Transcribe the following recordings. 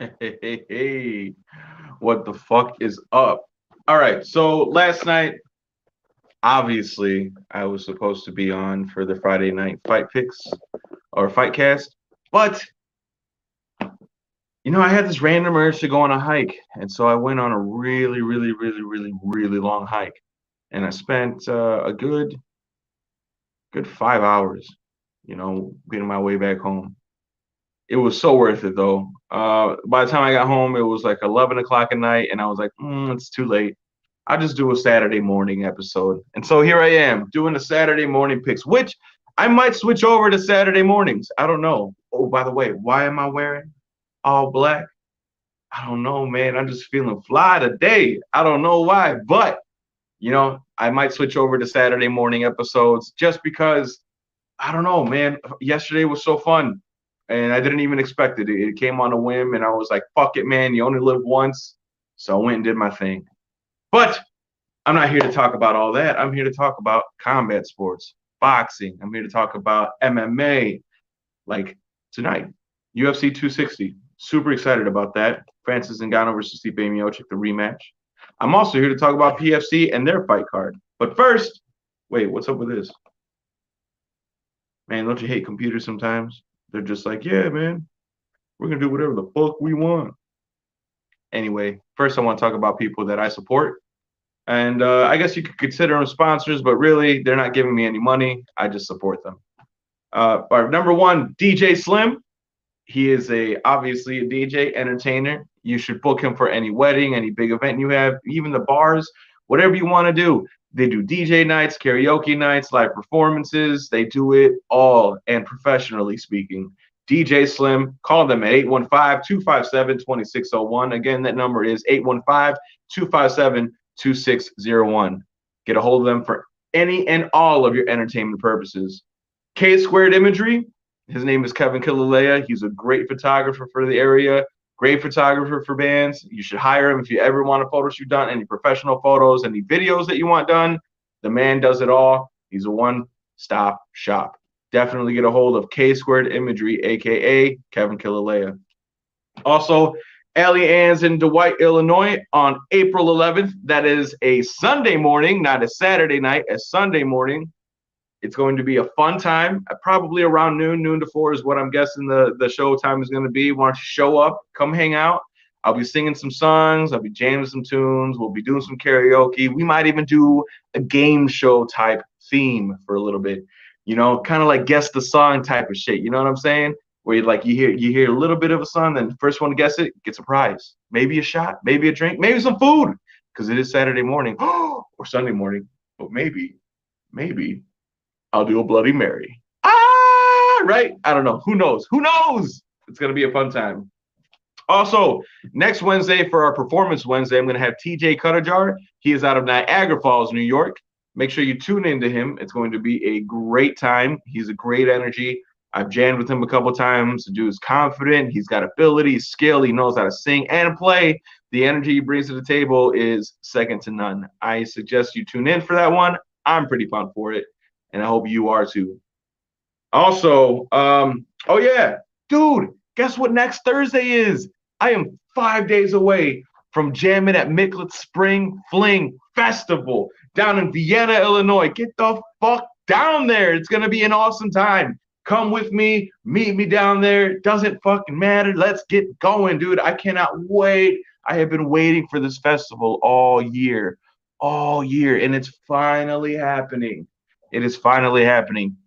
Hey, what the fuck is up? All right, so last night, obviously, I was supposed to be on for the Friday night fight picks or fight cast, but I had this random urge to go on a hike, and so I went on a really, really, really, really, really long hike, and I spent a good 5 hours, getting my way back home. It was so worth it though. By the time I got home, it was like 11 o'clock at night, and I was like, it's too late. I'll just do a Saturday morning episode. And so here I am doing the Saturday morning picks, which I might switch over to Saturday mornings. I don't know. Oh, by the way, why am I wearing all black? I don't know, man. I'm just feeling fly today. I don't know why, but I might switch over to Saturday morning episodes just because I don't know, man. Yesterday was so fun, and I didn't even expect it. It came on a whim, and I was like, "Fuck it, man! You only live once," so I went and did my thing. But I'm not here to talk about all that. I'm here to talk about combat sports, boxing. I'm here to talk about MMA, like tonight, UFC 260. Super excited about that. Francis Ngannou versus Stipe Miocic, the rematch. I'm also here to talk about PFC and their fight card. But first, wait, what's up with this? Man, don't you hate computers sometimes? They're just like, yeah, man, we're gonna do whatever the fuck we want. Anyway, first I want to talk about people that I support. And I guess you could consider them sponsors, but really they're not giving me any money. I just support them. Our number one, DJ Slim. He is obviously a DJ entertainer. You should book him for any wedding, any big event you have, even the bars, whatever you want to do. They do DJ nights, karaoke nights, live performances. They do it all, and professionally speaking. DJ Slim, call them at 815-257-2601. Again, that number is 815-257-2601. Get a hold of them for any and all of your entertainment purposes. K Squared Imagery, his name is Kevin Killalea. He's a great photographer for the area, great photographer for bands. You should hire him if you ever want a photo shoot done, any professional photos, any videos that you want done. The man does it all. He's a one-stop shop. Definitely get a hold of K Squared Imagery, a.k.a. Kevin Killalea. Also, Allie Ann's in Dwight, Illinois on April 11th. That is a Sunday morning, not a Saturday night, a Sunday morning. It's going to be a fun time, probably around noon to 4 is what I'm guessing the show time is going to be. Why don't you show up, come hang out. I'll be singing some songs. I'll be jamming some tunes. We'll be doing some karaoke. We might even do a game show type theme for a little bit, kind of like guess the song type of shit. You know what I'm saying? Where you hear a little bit of a song, then the first one to guess it gets a prize. Maybe a shot, maybe a drink, maybe some food, because it is Saturday morning or Sunday morning. But maybe I'll do a Bloody Mary. Right? I don't know. Who knows? Who knows? It's going to be a fun time. Also, next Wednesday for our Performance Wednesday, I'm going to have TJ Cuttajar. He is out of Niagara Falls, New York. Make sure you tune into him. It's going to be a great time. He's a great energy. I've jammed with him a couple times. The dude's confident. He's got ability, skill. He knows how to sing and play. The energy he brings to the table is second to none. I suggest you tune in for that one. I'm pretty pumped for it, and I hope you are too. Also, oh yeah, dude, guess what next Thursday is? I am 5 days away from jamming at Micklet Spring Fling Festival down in Vienna, Illinois. Get the fuck down there. It's going to be an awesome time. Come with me, meet me down there. Doesn't fucking matter. Let's get going, dude. I cannot wait. I have been waiting for this festival all year, and it's finally happening. It is finally happening.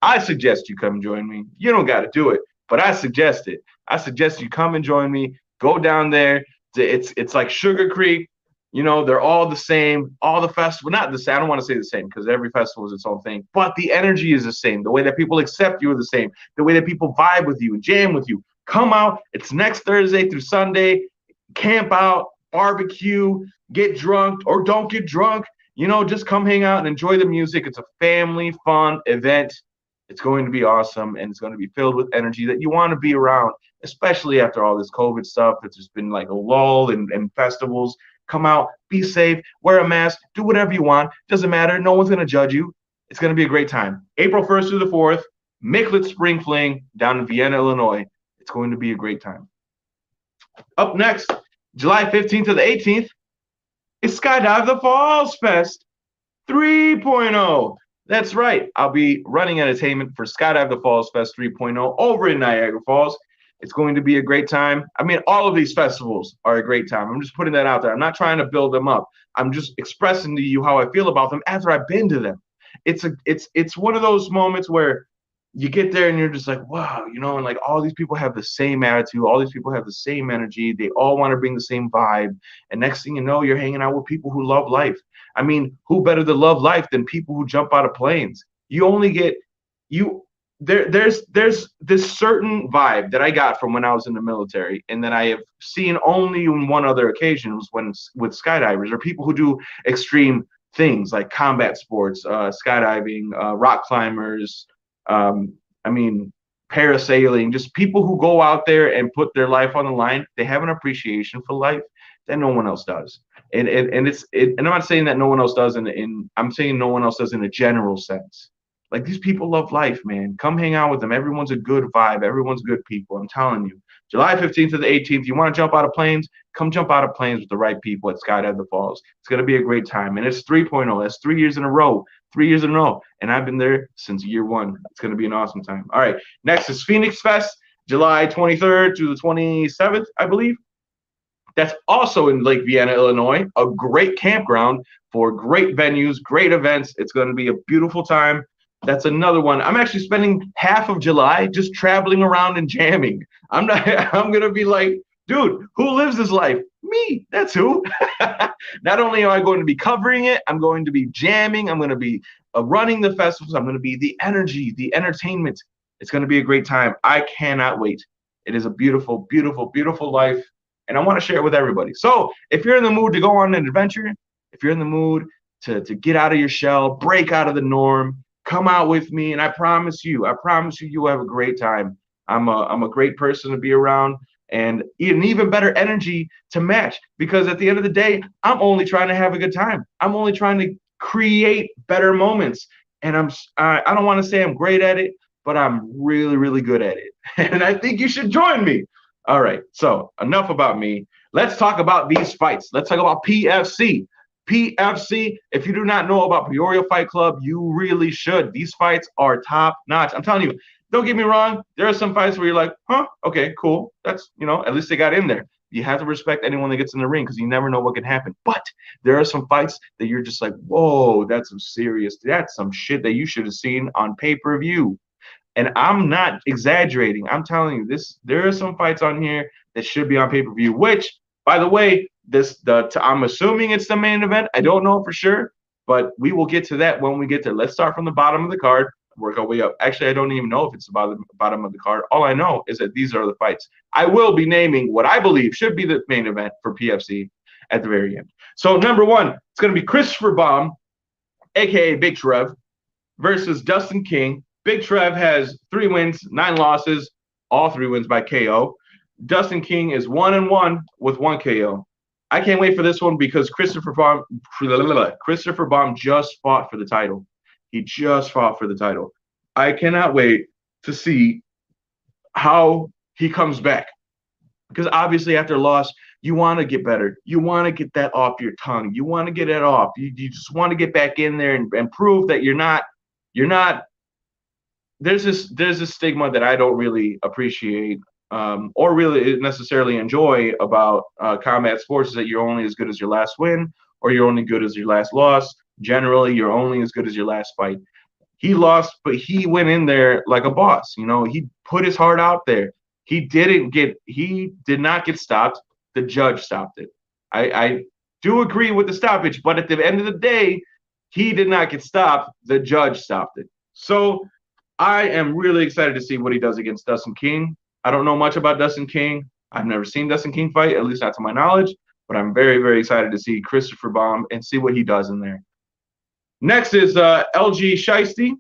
I suggest you come join me. You don't got to do it, but I suggest it. I suggest you come and join me. Go down there. It's like Sugar Creek. They're all the same. All the festival, not the same. I don't want to say the same because every festival is its own thing, but the energy is the same. The way that people accept you is the same. The way that people vibe with you and jam with you. Come out. It's next Thursday through Sunday. Camp out, barbecue, get drunk or don't get drunk. Just come hang out and enjoy the music. It's a family fun event. It's going to be awesome, and it's going to be filled with energy that you want to be around, especially after all this COVID stuff. It's just been like a lull in festivals. Come out, be safe, wear a mask, do whatever you want. Doesn't matter. No one's going to judge you. It's going to be a great time. April 1st through the 4th, Micklet Spring Fling down in Vienna, Illinois. It's going to be a great time. Up next, July 15th to the 18th, is Skydive the Falls Fest 3.0. That's right. I'll be running entertainment for Skydive the Falls Fest 3.0 over in Niagara Falls. It's going to be a great time. I mean, all of these festivals are a great time. I'm just putting that out there. I'm not trying to build them up. I'm just expressing to you how I feel about them after I've been to them. It's one of those moments where you get there and you're just like, wow, you know, and like all these people have the same attitude, all these people have the same energy, they all want to bring the same vibe. And next thing you know, you're hanging out with people who love life. I mean, who better to love life than people who jump out of planes? You only get you there's this certain vibe that I got from when I was in the military, and that I have seen only on one other occasion was when with skydivers or people who do extreme things like combat sports, skydiving, rock climbers, I mean, parasailing, just people who go out there and put their life on the line. They have an appreciation for life that no one else does. And I'm not saying that no one else does I'm saying no one else does in a general sense. Like these people love life, man. Come hang out with them. Everyone's a good vibe. Everyone's good people. I'm telling you. July 15th to the 18th, you want to jump out of planes? Come jump out of planes with the right people at Skydive the Falls. It's going to be a great time. And it's 3.0. That's 3 years in a row. 3 years in a row. And I've been there since year one. It's going to be an awesome time. All right. Next is Phoenix Fest, July 23rd to the 27th, I believe. That's also in Lake Vienna, Illinois, a great campground for great venues, great events. It's going to be a beautiful time. That's another one. I'm actually spending half of July just traveling around and jamming. I'm going to be like, dude, who lives this life? Me. That's who. Not only am I going to be covering it, I'm going to be jamming. I'm going to be running the festivals. I'm going to be the energy, the entertainment. It's going to be a great time. I cannot wait. It is a beautiful, beautiful, beautiful life. And I want to share it with everybody. So if you're in the mood to go on an adventure, if you're in the mood to get out of your shell, break out of the norm, come out with me. And I promise you, you'll have a great time. I'm a great person to be around, and an even better energy to match, because at the end of the day, I'm only trying to have a good time. I'm only trying to create better moments. And I don't want to say I'm great at it, but I'm really, really good at it. And I think you should join me. All right, so enough about me. Let's talk about these fights. Let's talk about PFC. PFC, if you do not know about Peoria Fight Club, you really should. These fights are top notch. I'm telling you, don't get me wrong. There are some fights where you're like, huh, okay, cool. That's, at least they got in there. You have to respect anyone that gets in the ring because you never know what can happen. But there are some fights that you're just like, whoa, that's some shit that you should have seen on pay-per-view. And I'm not exaggerating. I'm telling you, there are some fights on here that should be on pay-per-view, which, by the way, I'm assuming it's the main event. I don't know for sure, but we will get to that when we get there. Let's start from the bottom of the card, work our way up. Actually, I don't even know if it's the bottom of the card. All I know is that these are the fights. I will be naming what I believe should be the main event for PFC at the very end. So number one, it's going to be Christopher Baum, a.k.a. Big Trev, versus Dustin King. Big Trev has 3 wins, 9 losses, all 3 wins by KO. Dustin King is 1-1 with 1 KO. I can't wait for this one because Christopher Baum just fought for the title. He just fought for the title. I cannot wait to see how he comes back. Because obviously after a loss, you want to get better. You want to get that off your tongue. You want to get it off. You just want to get back in there and prove that you're not there's this stigma that I don't really appreciate or really necessarily enjoy about combat sports, is that you're only as good as your last win, or you're only good as your last loss. Generally, you're only as good as your last fight. He lost, but he went in there like a boss. He put his heart out there. He did not get stopped. The judge stopped it. I do agree with the stoppage, but at the end of the day, he did not get stopped. The judge stopped it. So I am really excited to see what he does against Dustin King. I don't know much about Dustin King. I've never seen Dustin King fight, at least not to my knowledge, but I'm very, very excited to see Christopher Baum and see what he does in there. Next is LG Shiesty,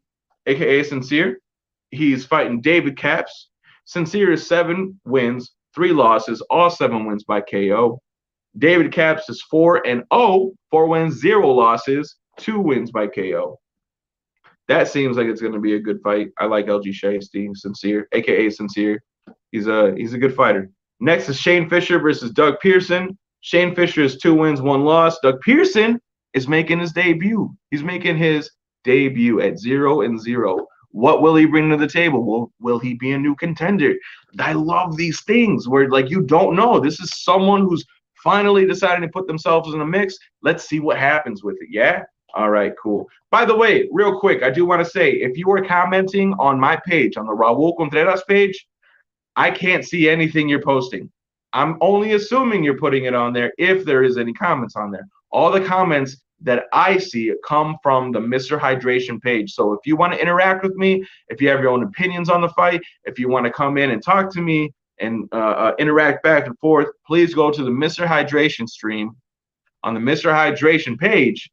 a.k.a. Sincere. He's fighting David Caps. Sincere is 7 wins, 3 losses, all 7 wins by KO. David Caps is 4-0, 4 wins, 0 losses, 2 wins by KO. That seems like it's going to be a good fight. I like LG Shiesty, Sincere, a.k.a. Sincere. He's a good fighter. Next is Shane Fisher versus Doug Pearson. Shane Fisher is 2 wins, 1 loss. Doug Pearson is making his debut. He's making his debut at 0-0. What will he bring to the table? Will he be a new contender? I love these things where, like, you don't know. This is someone who's finally deciding to put themselves in the mix. Let's see what happens with it. Yeah? All right, cool. By the way, real quick, I do want to say, if you are commenting on my page, on the Raul Contreras page, I can't see anything you're posting. I'm only assuming you're putting it on there if there is any comments on there. All the comments that I see come from the Mr. Hydration page. So if you want to interact with me, if you have your own opinions on the fight, if you want to come in and talk to me and interact back and forth, please go to the Mr. Hydration stream on the Mr. Hydration page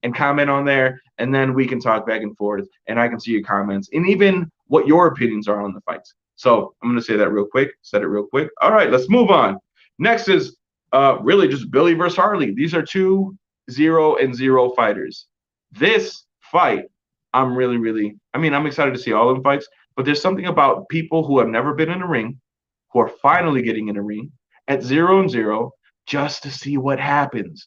and comment on there, and then we can talk back and forth, and I can see your comments and even what your opinions are on the fights. So I'm going to say that real quick, said it real quick. All right, let's move on. Next is really just Billy versus Harley. These are 2-0-0 fighters. This fight, I'm excited to see all of them fights, but there's something about people who have never been in a ring, who are finally getting in a ring at 0-0 just to see what happens.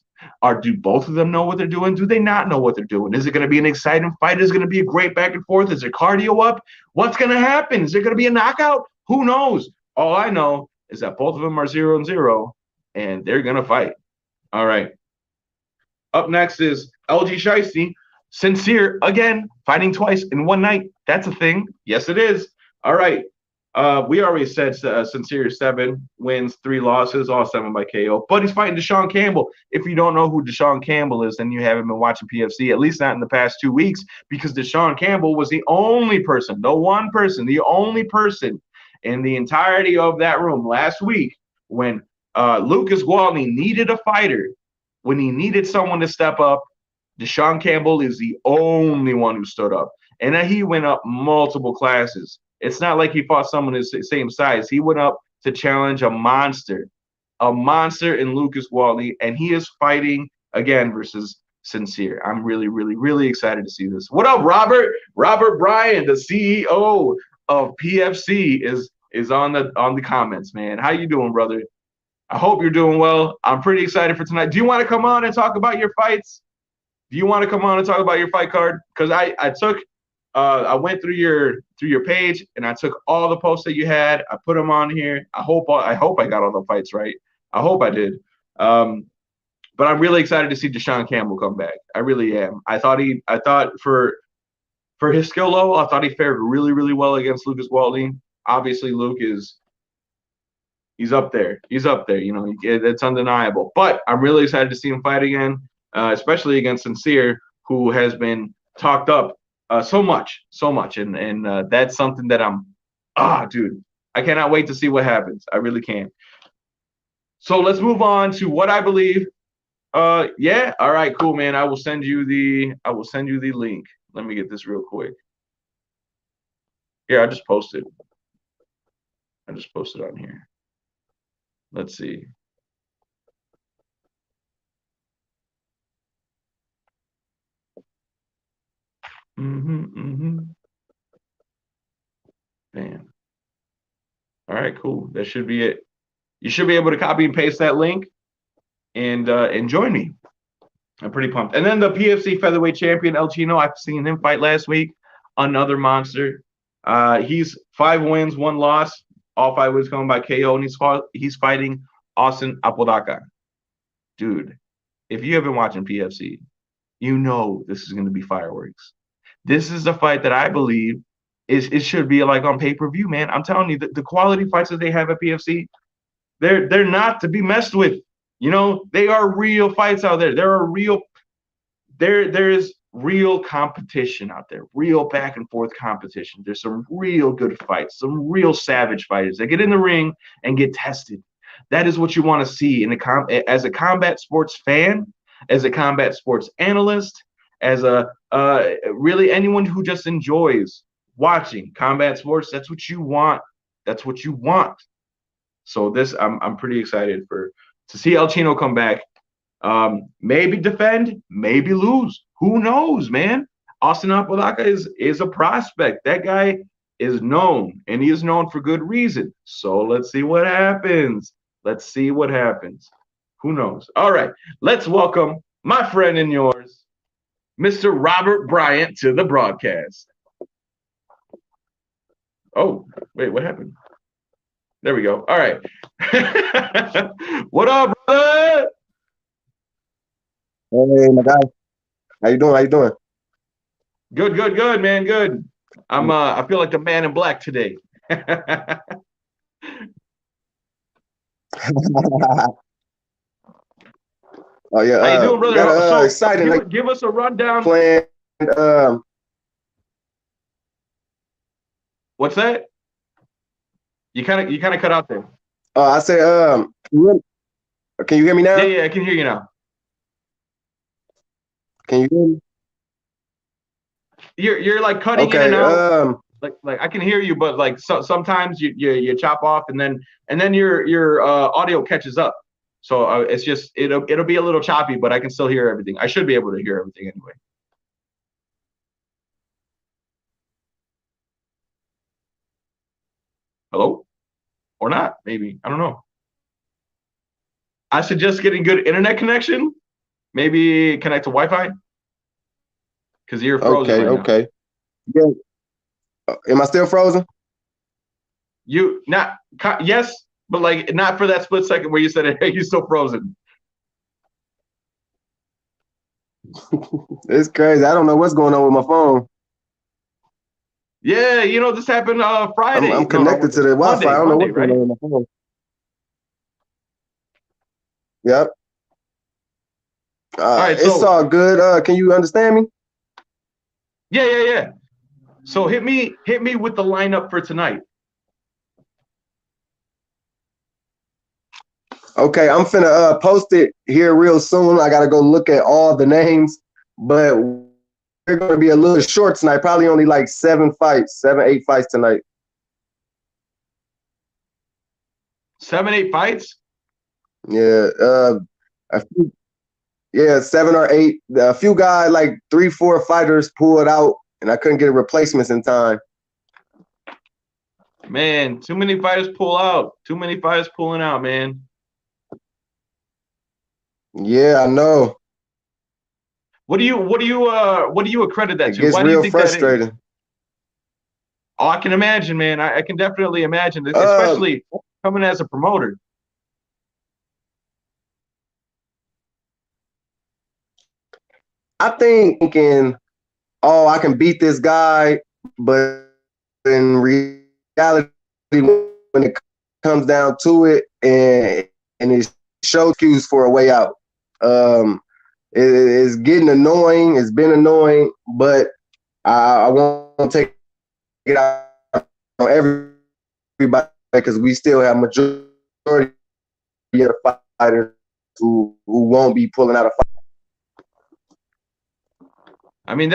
Do both of them know what they're doing? Do they not know what they're doing? Is it going to be an exciting fight? Is it going to be a great back and forth? Is their cardio up? What's going to happen? Is there going to be a knockout? Who knows? All I know is that both of them are 0-0, and they're going to fight. All right. Up next is LG Shiesty. Sincere, again, fighting twice in one night. That's a thing. Yes, it is. All right. We already said Sincere 7 wins, 3 losses, all 7 by KO. But he's fighting Desean Campbell. If you don't know who Desean Campbell is, then you haven't been watching PFC, at least not in the past 2 weeks, because Desean Campbell was the only person in the entirety of that room last week when Lucas Gwaltney needed a fighter, when he needed someone to step up. Desean Campbell is the only one who stood up. And then he went up multiple classes. It's not like he fought someone his same size. He went up to challenge a monster in Lucas Gwaltney, and he is fighting again versus Sincere. I'm really, really, really excited to see this. What up, Robert? Robert Bryan, the CEO of PFC, is on the comments, man. How you doing, brother? I hope you're doing well. I'm pretty excited for tonight. Do you want to come on and talk about your fights? Do you want to come on and talk about your fight card? Because I went through your page and I took all the posts that you had. I put them on here. I hope I got all the fights right. I hope I did. But I'm really excited to see Desean Campbell come back. I really am. I thought for his skill level, I thought he fared really, really well against Lucas Gwaltney. Obviously, Luke he's up there. He's up there. You know, it's undeniable. But I'm really excited to see him fight again, especially against Sincere, who has been talked up so much, and that's something that dude, I cannot wait to see what happens. I really can. So let's move on to what I believe. Yeah, all right, cool, man. I will send you the link. Let me get this real quick. Here, I just posted on here. Let's see. Bam. All right, cool. That should be it. You should be able to copy and paste that link and join me. I'm pretty pumped. And then the PFC featherweight champion, El Chino, I've seen him fight last week. Another monster. He's 5 wins, 1 loss. All 5 wins coming by KO, and he's fighting Austin Apodaca. Dude, if you have been watching PFC, you know this is going to be fireworks. This is a fight that I believe it should be like on pay-per-view, man. I'm telling you, the quality fights that they have at PFC, they're not to be messed with. You know, they are real fights out there. There is real competition out there, real back and forth competition. There's some real good fights, some real savage fighters that get in the ring and get tested. That is what you want to see as a combat sports fan, as a combat sports analyst, as a really anyone who just enjoys watching combat sports. That's what you want. That's what you want. So I'm pretty excited to see El Chino come back. Maybe defend, maybe lose. Who knows, man? Austin Apodaca is a prospect. That guy is known, and he is known for good reason. So let's see what happens. Let's see what happens. Who knows? All right, let's welcome my friend and yours, Mr. Robert Bryant, to the broadcast. Oh, wait, what happened? There we go. All right. What up, brother? Hey, my guy. How you doing? How you doing? Good, man. Good. I feel like the man in black today. Oh yeah. How you doing, brother? Got So exciting. give us a rundown. Planned. What's that? You kind of cut out there. I say. Can you hear me now? Yeah, I can hear you now. Can you hear me? You're like cutting Okay. in and out. Like I can hear you, but like sometimes you chop off and then your audio catches up. So it's just it'll be a little choppy, but I can still hear everything. I should be able to hear everything anyway. Hello? Or not, maybe. I don't know. I suggest getting good internet connection. Maybe connect to Wi-Fi. Because you're frozen right okay. Yeah. Am I still frozen? You not yes, but like not for that split second where you said, "Hey, you're still frozen." It's crazy. I don't know what's going on with my phone. Yeah, this happened Friday. I'm connected to the Wi-Fi. I don't know what's going on with my phone. Yep. All right, it's all good. Can you understand me? Yeah. So hit me with the lineup for tonight. Okay, I'm finna post it here real soon. I gotta go look at all the names, but we're gonna be a little short tonight. Probably only like 7, 8 fights tonight. 7, 8 fights? Yeah, a few, 7 or 8. A few guys, like 3, 4 fighters pulled out, and I couldn't get replacements in time. Man, too many fighters pull out. Too many fighters pulling out, man. Yeah, I know. What do you accredit that to? It gets Why do you real think frustrating. that is? Oh, I can imagine, man. I can definitely imagine, especially coming as a promoter. I think thinking, oh, I can beat this guy, but in reality, when it comes down to it, and it shows cues for a way out. It's getting annoying. It's been annoying, but I want to take it out on everybody because we still have majority of the fighters who won't be pulling out a fight. I mean,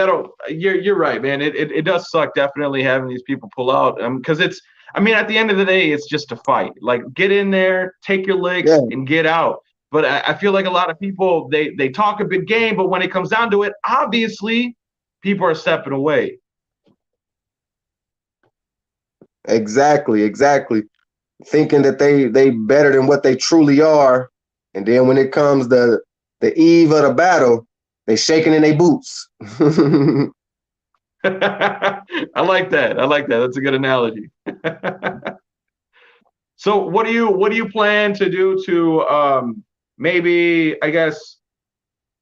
you're right, man. It does suck definitely having these people pull out because at the end of the day, it's just a fight. Like, get in there, take your licks, and get out. But I feel like a lot of people, they talk a big game, but when it comes down to it, obviously, people are stepping away. Exactly. Thinking that they better than what they truly are. And then when it comes the eve of the battle, they shaking in their boots. I like that. That's a good analogy. So what do you plan to do to maybe, I guess,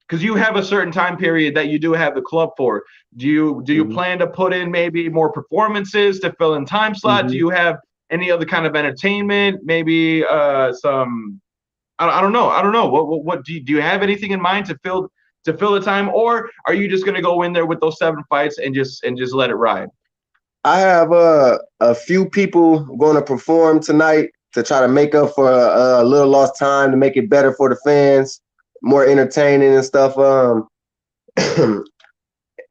because you have a certain time period that you do have the club for. Do you plan to put in maybe more performances to fill in time slot? Do you have any other kind of entertainment? Maybe some I don't know. What do you have anything in mind to fill the time, or are you just gonna go in there with those 7 fights and just let it ride? I have a few people going to perform tonight to try to make up for a little lost time, to make it better for the fans, more entertaining and stuff.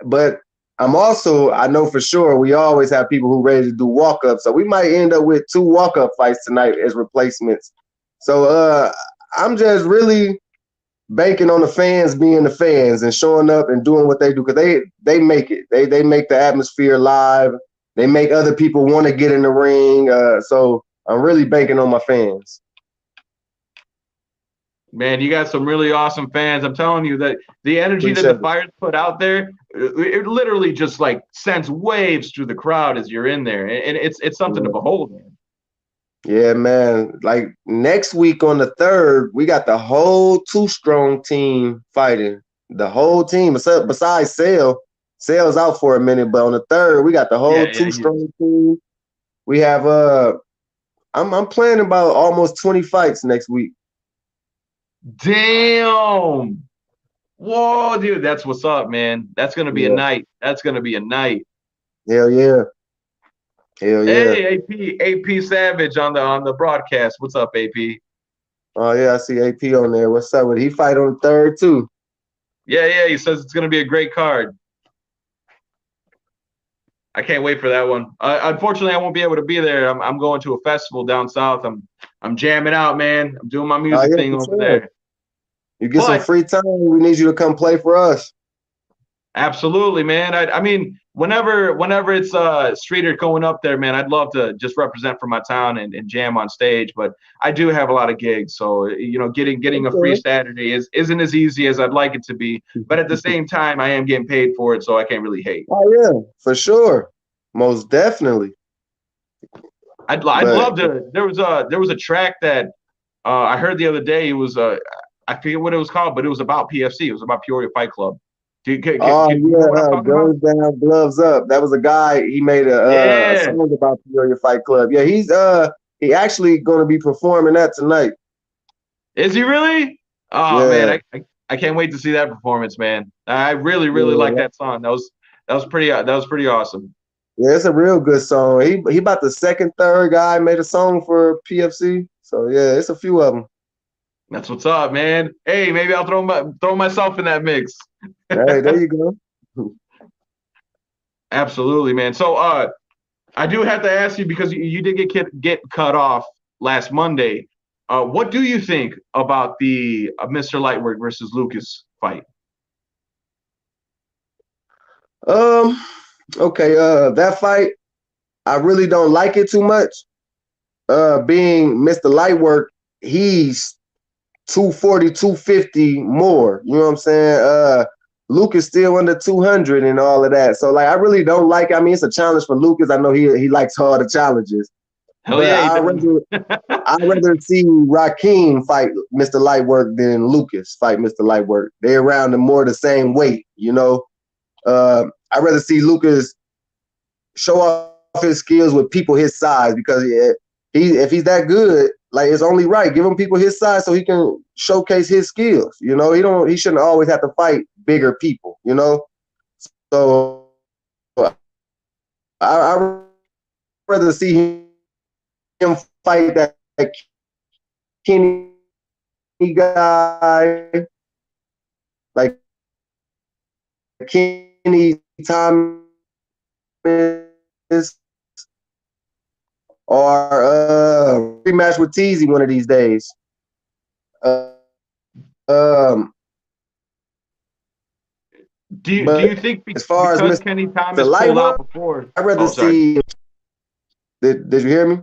But I know for sure we always have people who ready to do walk-ups. So we might end up with 2 walk-up fights tonight as replacements. So I'm just really banking on the fans being the fans and showing up and doing what they do, because they make it. They make the atmosphere live. They make other people want to get in the ring. So I'm really banking on my fans. Man, you got some really awesome fans. I'm telling you that the energy that Appreciate the it. Fires put out there, it literally just like sends waves through the crowd as you're in there, and it's something to behold, man. Yeah, man. Like next week on the 3rd, we got the whole 2 Strong team fighting. The whole team, besides Sale. Sale's out for a minute, but on the 3rd, we got the whole Yeah, 2 Strong team. We have I'm planning about almost 20 fights next week. Damn. Whoa, dude, that's what's up, man. That's gonna be a Yeah. night. That's gonna be a night. Hell yeah. Hell yeah. Hey, AP Savage on the broadcast. What's up, AP? Oh yeah, I see AP on there. What's up? Would he fight on the 3rd too? Yeah. He says it's gonna be a great card. I can't wait for that one. Unfortunately, I won't be able to be there. I'm going to a festival down south. I'm jamming out, man. I'm doing my Oh music yeah, thing for over sure. there. You get some But free time, we need you to come play for us. absolutely, man. I mean, whenever it's Streeter going up there, man, I'd love to just represent for my town and jam on stage. But I do have a lot of gigs, so getting a free Okay. Saturday isn't as easy as I'd like it to be. But at the same time, I am getting paid for it, so I can't really hate. Oh yeah, for sure. Most definitely. I'd But love to. There was a track that I heard the other day. It was I forget what it was called, but it was about PFC. It was about Peoria Fight Club. oh You know what I'm yeah, talking about? guns down, gloves up. That was a guy. He made a Yeah. song about Peoria Fight Club. Yeah, he actually going to be performing that tonight. Is he really? Oh man, Yeah, I can't wait to see that performance, man. I really like yeah, that song. That was pretty awesome. yeah. It's a real good song. He about the second, third guy made a song for PFC. So yeah, it's a few of them. That's what's up, man. Hey, maybe I'll throw myself in that mix. Hey, there you go. Absolutely, man. So I do have to ask you because you did get cut off last Monday. What do you think about the Mr. Lightwork versus Lucas fight? Um. Okay. That fight, I really don't like it too much. Being Mr. Lightwork, he's 240, 250 more. You know what I'm saying? Lucas still under 200 and all of that. So like I really don't like it. I mean, it's a challenge for Lucas. I know he likes harder challenges. Hell But yeah, he does. I'd rather see Raheem fight Mr. Lightwork than Lucas fight Mr. Lightwork. They're around the more the same weight, you know. I'd rather see Lucas show off his skills with people his size because if he's that good, like it's only right. Give him people his size so he can showcase his skills. You know, he shouldn't always have to fight bigger people. You know, so I rather see him fight that Kenny guy, like Kenny Thomas, or rematch with Teasy one of these days. Um, Do you but think as far as because Mr. Kenny Thomas pulled out Lightwork, before? I'd rather Oh, sorry. see. Did you hear me?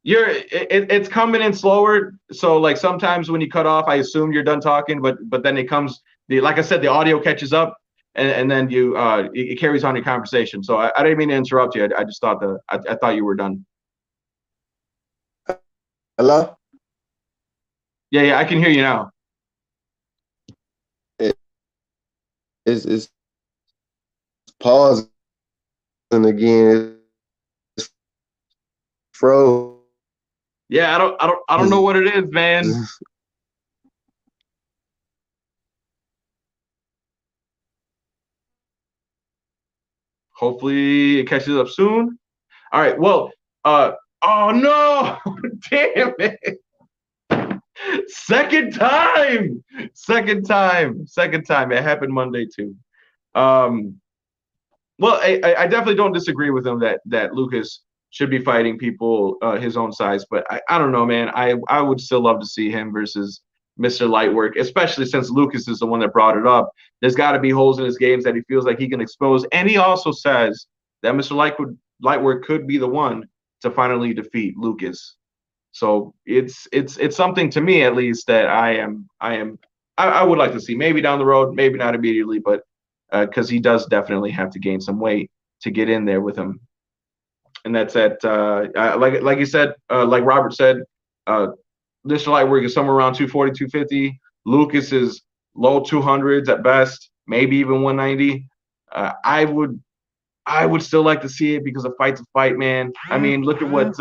It's coming in slower. So like sometimes when you cut off, I assume you're done talking, but then it comes like I said, the audio catches up and then it carries on your conversation. So I didn't mean to interrupt you. I just thought I thought you were done. Hello? Yeah, I can hear you now. It's pausing again. It's froze. Yeah, I don't know what it is, man. Hopefully it catches up soon. All right. Well, oh no, damn it. Second time. It happened Monday too. Um, well, I definitely don't disagree with him that Lucas should be fighting people his own size, but I don't know, man. I would still love to see him versus Mr. Lightwork, especially since Lucas is the one that brought it up. There's got to be holes in his games that he feels like he can expose, and he also says that Mr. Lightwork could be the one to finally defeat Lucas. So it's something to me, at least, that I would like to see. Maybe down the road, maybe not immediately, but because he does definitely have to gain some weight to get in there with him. And that's at like you said, like Robert said, Mr. Lightwork is somewhere around 240, 250. Lucas is low 200s at best, maybe even 190. I would still like to see it because a fight's a fight, man. I mean, look at what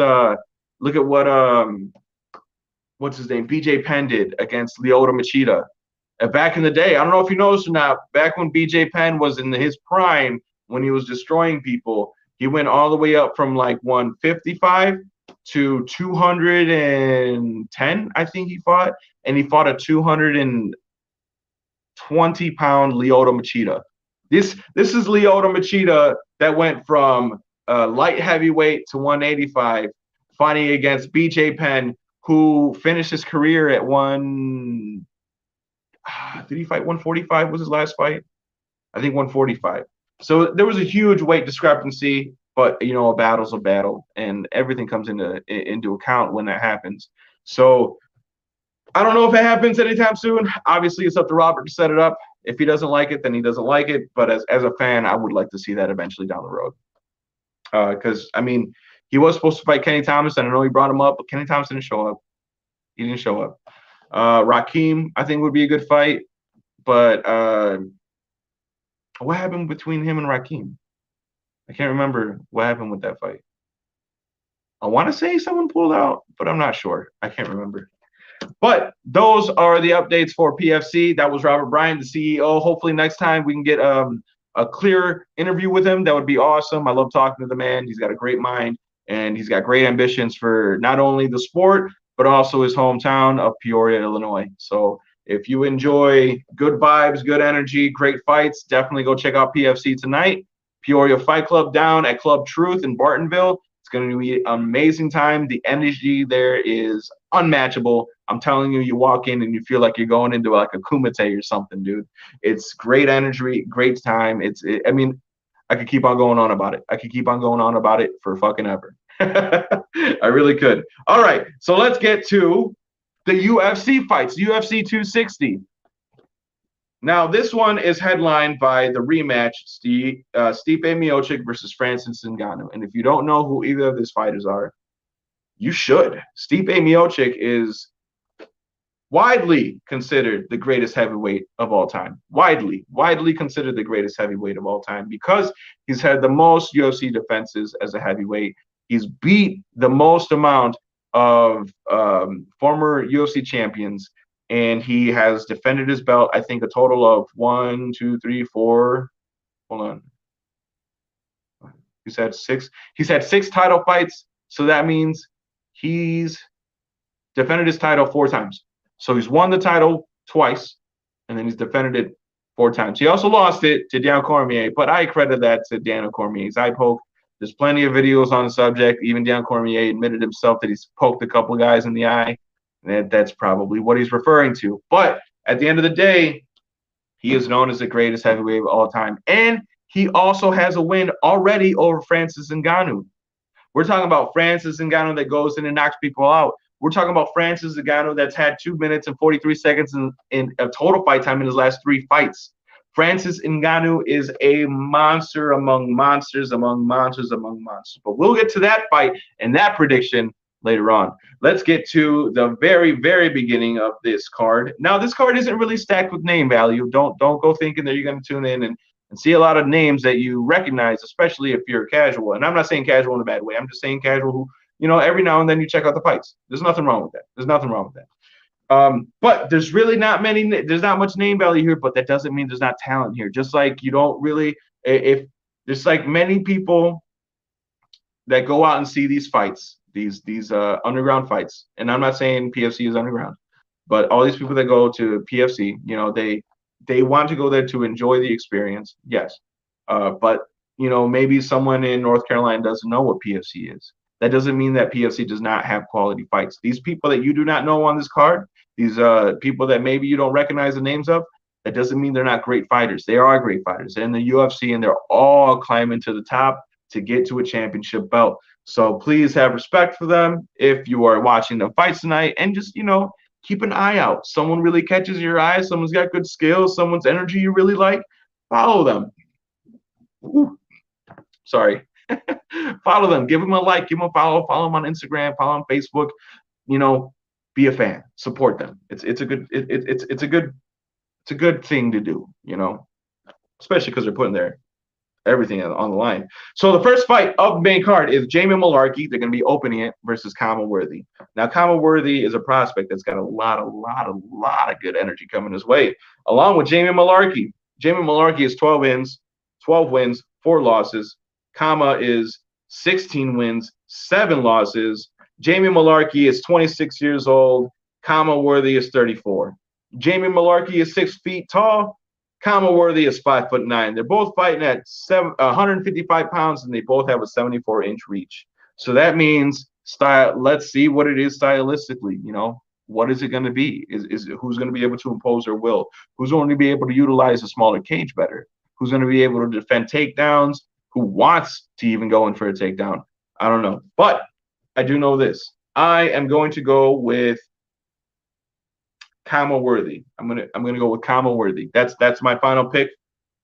what's his name, BJ Penn did against Lyoto Machida. Back in the day, I don't know if you noticed or not, back when BJ Penn was in his prime, when he was destroying people, he went all the way up from like 155 to 210, I think he fought, and he fought a 220-pound Lyoto Machida. This is Lyoto Machida that went from light heavyweight to 185, fighting against BJ Penn, who finished his career at did he fight 145 was his last fight? I think 145. So there was a huge weight discrepancy, but you know, a battle's a battle, and everything comes into account when that happens. So I don't know if it happens anytime soon. Obviously, it's up to Robert to set it up. If he doesn't like it, then he doesn't like it. But as a fan, I would like to see that eventually down the road. Because I mean, he was supposed to fight Kenny Thomas, and I know he brought him up, but Kenny Thomas didn't show up. He didn't show up. Raheem, I think, would be a good fight. But what happened between him and Raheem? I can't remember what happened with that fight. I want to say someone pulled out, but I'm not sure. I can't remember. But those are the updates for PFC. That was Robert Bryant, the CEO. Hopefully next time we can get a clear interview with him. That would be awesome. I love talking to the man. He's got a great mind, and he's got great ambitions for not only the sport, but also his hometown of Peoria, Illinois. So if you enjoy good vibes, good energy, great fights, definitely go check out PFC tonight. Peoria Fight Club down at Club Truth in Bartonville. It's going to be an amazing time. The energy there is unmatchable. I'm telling you, you walk in and you feel like you're going into like a kumite or something, dude. It's great energy, great time. I mean, I could keep on going on about it. I could keep on going on about it for fucking ever. I really could. All right, so let's get to the UFC fights, UFC 260. Now, this one is headlined by the rematch, Stipe Miocic versus Francis Ngannou. And if you don't know who either of these fighters are, you should. Stipe Miocic is widely considered the greatest heavyweight of all time. Widely considered the greatest heavyweight of all time because he's had the most UFC defenses as a heavyweight. He's beat the most amount of former UFC champions, and he has defended his belt, I think, a total of 1, 2, 3, 4. Hold on. He's had 6. He's had 6 title fights, so that means he's defended his title 4 times. So he's won the title twice, and then he's defended it 4 times. He also lost it to Daniel Cormier, but I credit that to Daniel Cormier's eye poke. There's plenty of videos on the subject. Even Daniel Cormier admitted himself that he's poked a couple of guys in the eye. That's probably what he's referring to. But at the end of the day, he is known as the greatest heavyweight of all time. And he also has a win already over Francis Ngannou. We're talking about Francis Ngannou that goes in and knocks people out. We're talking about Francis Ngannou that's had 2 minutes and 43 seconds in a total fight time in his last 3 fights. Francis Ngannou is a monster among monsters, among monsters, among monsters. But we'll get to that fight and that prediction later on. Let's get to the very, very beginning of this card. Now, this card isn't really stacked with name value. Don't go thinking that you're going to tune in and see a lot of names that you recognize, especially if you're casual. And I'm not saying casual in a bad way. I'm just saying casual who, you know, every now and then you check out the fights. There's nothing wrong with that. There's nothing wrong with that. But there's really not much name value here, but that doesn't mean there's not talent here. Just like you don't really, if there's like many people that go out and see these fights, these underground fights, and I'm not saying PFC is underground, but all these people that go to PFC, you know, they want to go there to enjoy the experience, yes. But you know, maybe someone in North Carolina doesn't know what PFC is. That doesn't mean that PFC does not have quality fights. These people that you do not know on this card, these people that maybe you don't recognize the names of, that doesn't mean they're not great fighters. They are great fighters. They're in the UFC, and they're all climbing to the top to get to a championship belt. So please have respect for them if you are watching the fights tonight, and just, keep an eye out. Someone really catches your eye. Someone's got good skills. Someone's energy you really like. Follow them. Ooh, sorry. Follow them. Give them a like. Give them a follow. Follow them on Instagram. Follow them on Facebook. Be a fan. Support them. It's a good thing to do. Especially because they're putting everything on the line. So the first fight of the main card is Jamie Malarkey. They're going to be opening it versus Kama Worthy. Now, Kama Worthy is a prospect that's got a lot of good energy coming his way, along with Jamie Malarkey. Jamie Malarkey is 12 wins, 4 losses. Kama is 16 wins, 7 losses. Jamie Malarkey is 26 years old. Kama Worthy is 34. Jamie Malarkey is 6 feet tall. Kama Worthy is 5'9". They're both fighting at 155 pounds, and they both have a 74-inch reach. So that means let's see what it is stylistically. What is it going to be? Is who's going to be able to impose their will? Who's going to be able to utilize a smaller cage better? Who's going to be able to defend takedowns? Who wants to even go in for a takedown? I don't know, but I do know this. I am going to go with Kama Worthy. I'm gonna go with Kama Worthy. That's my final pick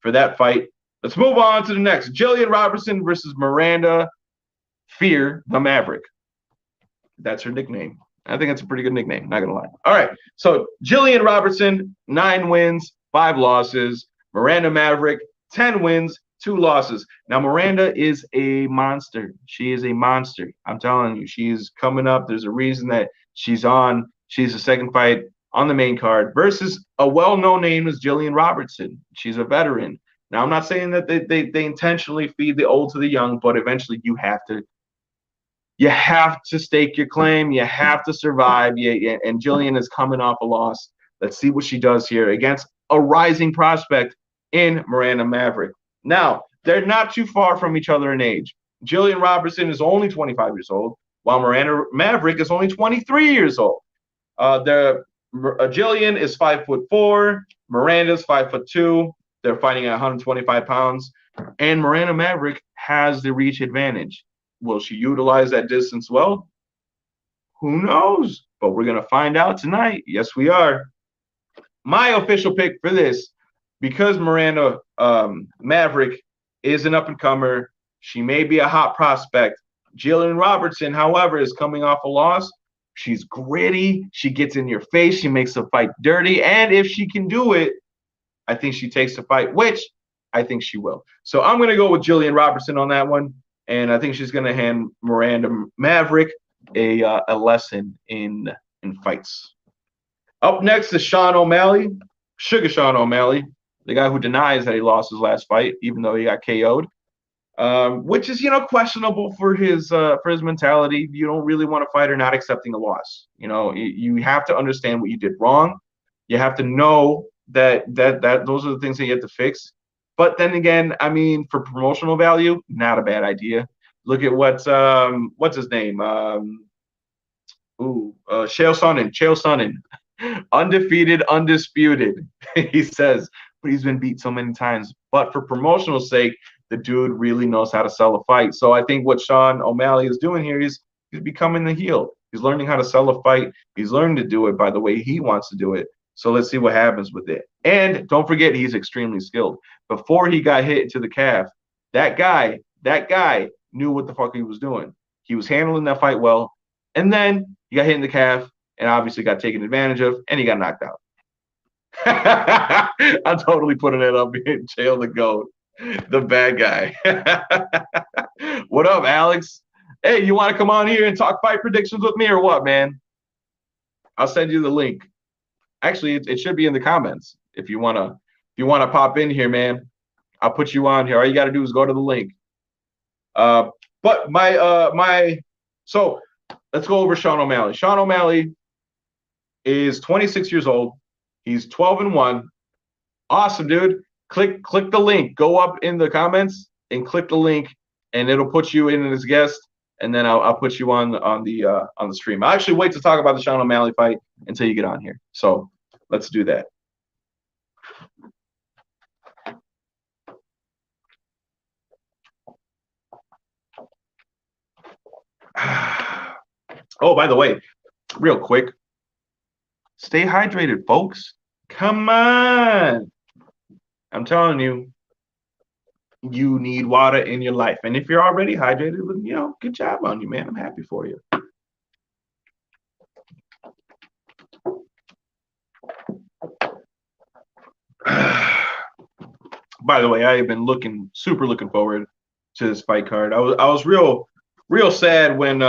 for that fight. Let's move on to the next. Jillian Robertson versus Miranda Fear the Maverick. That's her nickname. I think it's a pretty good nickname, not gonna lie. All right. So Jillian Robertson, 9 wins, 5 losses. Miranda Maverick, 10 wins, 2 losses. Now Miranda is a monster. She is a monster. I'm telling you, she's coming up. There's a reason that she's the second fight on the main card versus a well-known name is Jillian Robertson. She's a veteran. Now, I'm not saying that they intentionally feed the old to the young, but eventually you have to stake your claim. You have to survive. And Jillian is coming off a loss. Let's see what she does here against a rising prospect in Miranda Maverick. Now, they're not too far from each other in age. Jillian Robertson is only 25 years old, while Miranda Maverick is only 23 years old. Jillian is 5'4", Miranda's 5'2". They're fighting at 125 pounds, and Miranda Maverick has the reach advantage. Will she utilize that distance well? Who knows? But we're gonna find out tonight. Yes, we are. My official pick for this, because Miranda Maverick is an up-and-comer, she may be a hot prospect. Jillian Robertson, however, is coming off a loss. She's gritty. She gets in your face. She makes the fight dirty. And if she can do it, I think she takes the fight, which I think she will. So I'm going to go with Jillian Robertson on that one. And I think she's going to hand Miranda Maverick a lesson in fights. Up next is Sean O'Malley, Sugar Sean O'Malley, the guy who denies that he lost his last fight, even though he got KO'd. Which is, questionable for his mentality. You don't really want a fighter not accepting a loss. You have to understand what you did wrong. You have to know that those are the things that you have to fix. But then again, I mean, for promotional value, not a bad idea. Look at what's his name? Chael Sonnen. Undefeated, undisputed. He says, but he's been beat so many times. But for promotional sake, the dude really knows how to sell a fight. So I think what Sean O'Malley is doing here is he's becoming the heel. He's learning how to sell a fight. He's learning to do it by the way he wants to do it. So let's see what happens with it. And don't forget, he's extremely skilled. Before he got hit into the calf, that guy knew what the fuck he was doing. He was handling that fight well. And then he got hit in the calf and obviously got taken advantage of, and he got knocked out. I'm totally putting it up in jail the GOAT. The bad guy. What up, Alex? Hey, you want to come on here and talk fight predictions with me or what, man? I'll send you the link. Actually, it should be in the comments if you wanna pop in here, man. I'll put you on here. All you got to do is go to the link. So let's go over Sean O'Malley. Sean O'Malley is 26 years old. He's 12-1. Awesome, dude. Click the link. Go up in the comments and click the link, and it'll put you in as guest. And then I'll put you on the stream. I'll actually wait to talk about the Sean O'Malley fight until you get on here. So let's do that. Oh, by the way, real quick, stay hydrated, folks. Come on. I'm telling you, you need water in your life. And if you're already hydrated, good job on you, man. I'm happy for you. By the way, I have been super looking forward to this fight card. I was real sad when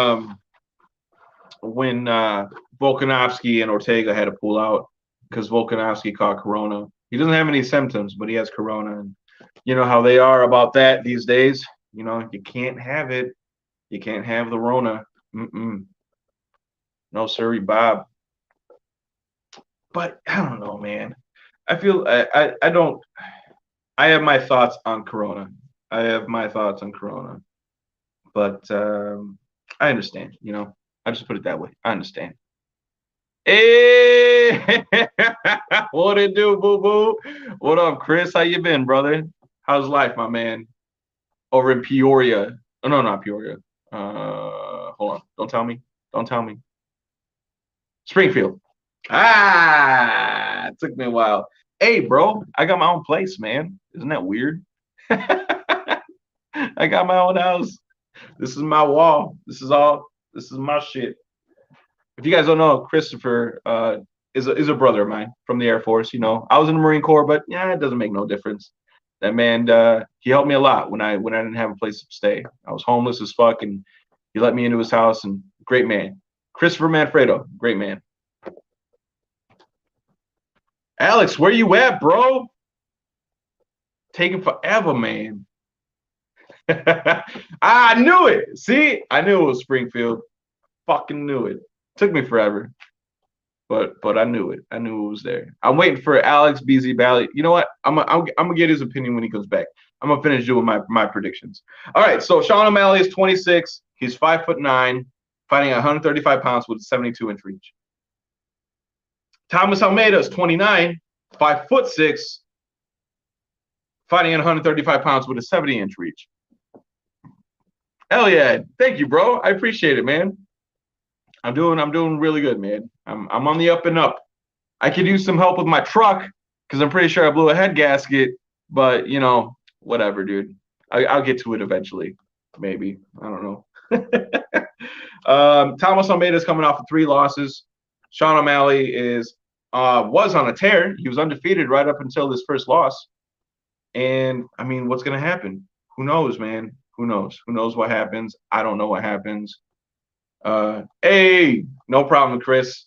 Volkanovski and Ortega had to pull out because Volkanovski caught corona. He doesn't have any symptoms, but he has corona, and you know how they are about that these days. You can't have it. You can't have the Rona. No, sorry, Bob. But I don't know, man. I feel I don't. I have my thoughts on corona. But I understand. I just put it that way. I understand. Hey, what it do, boo boo? What up, Chris? How you been, brother? How's life, my man? Over in Peoria. Oh, no, not Peoria. Hold on. Don't tell me. Springfield. It took me a while. Hey, bro, I got my own place, man. Isn't that weird? I got my own house. This is my wall. This is my shit. If you guys don't know, Christopher is a brother of mine from the Air Force. I was in the Marine Corps, but yeah, it doesn't make no difference. That man, he helped me a lot when I didn't have a place to stay. I was homeless as fuck, and he let me into his house. And great man, Christopher Manfredo, great man. Alex, where you at, bro? Taking forever, man. I knew it. See, I knew it was Springfield. Fucking knew it. Took me forever, but I knew it. I knew it was there. I'm waiting for Alex BZ Bally. You know what? I'm gonna get his opinion when he comes back. I'm gonna finish doing my predictions. All right. So Sean O'Malley is 26. He's 5'9", fighting 135 pounds with a 72-inch reach. Thomas Almeida is 29, 5'6", fighting at 135 pounds with a 70-inch reach. Hell yeah. Thank you, bro. I appreciate it, man. I'm doing really good, man. I'm on the up and up. I could use some help with my truck because I'm pretty sure I blew a head gasket, but whatever, dude. I'll get to it eventually. Maybe. I don't know. Thomas Almeida is coming off of 3 losses. Sean O'Malley was on a tear. He was undefeated right up until this first loss. And I mean, what's gonna happen? Who knows, man? Who knows? Who knows what happens? I don't know what happens. Hey, no problem, Chris.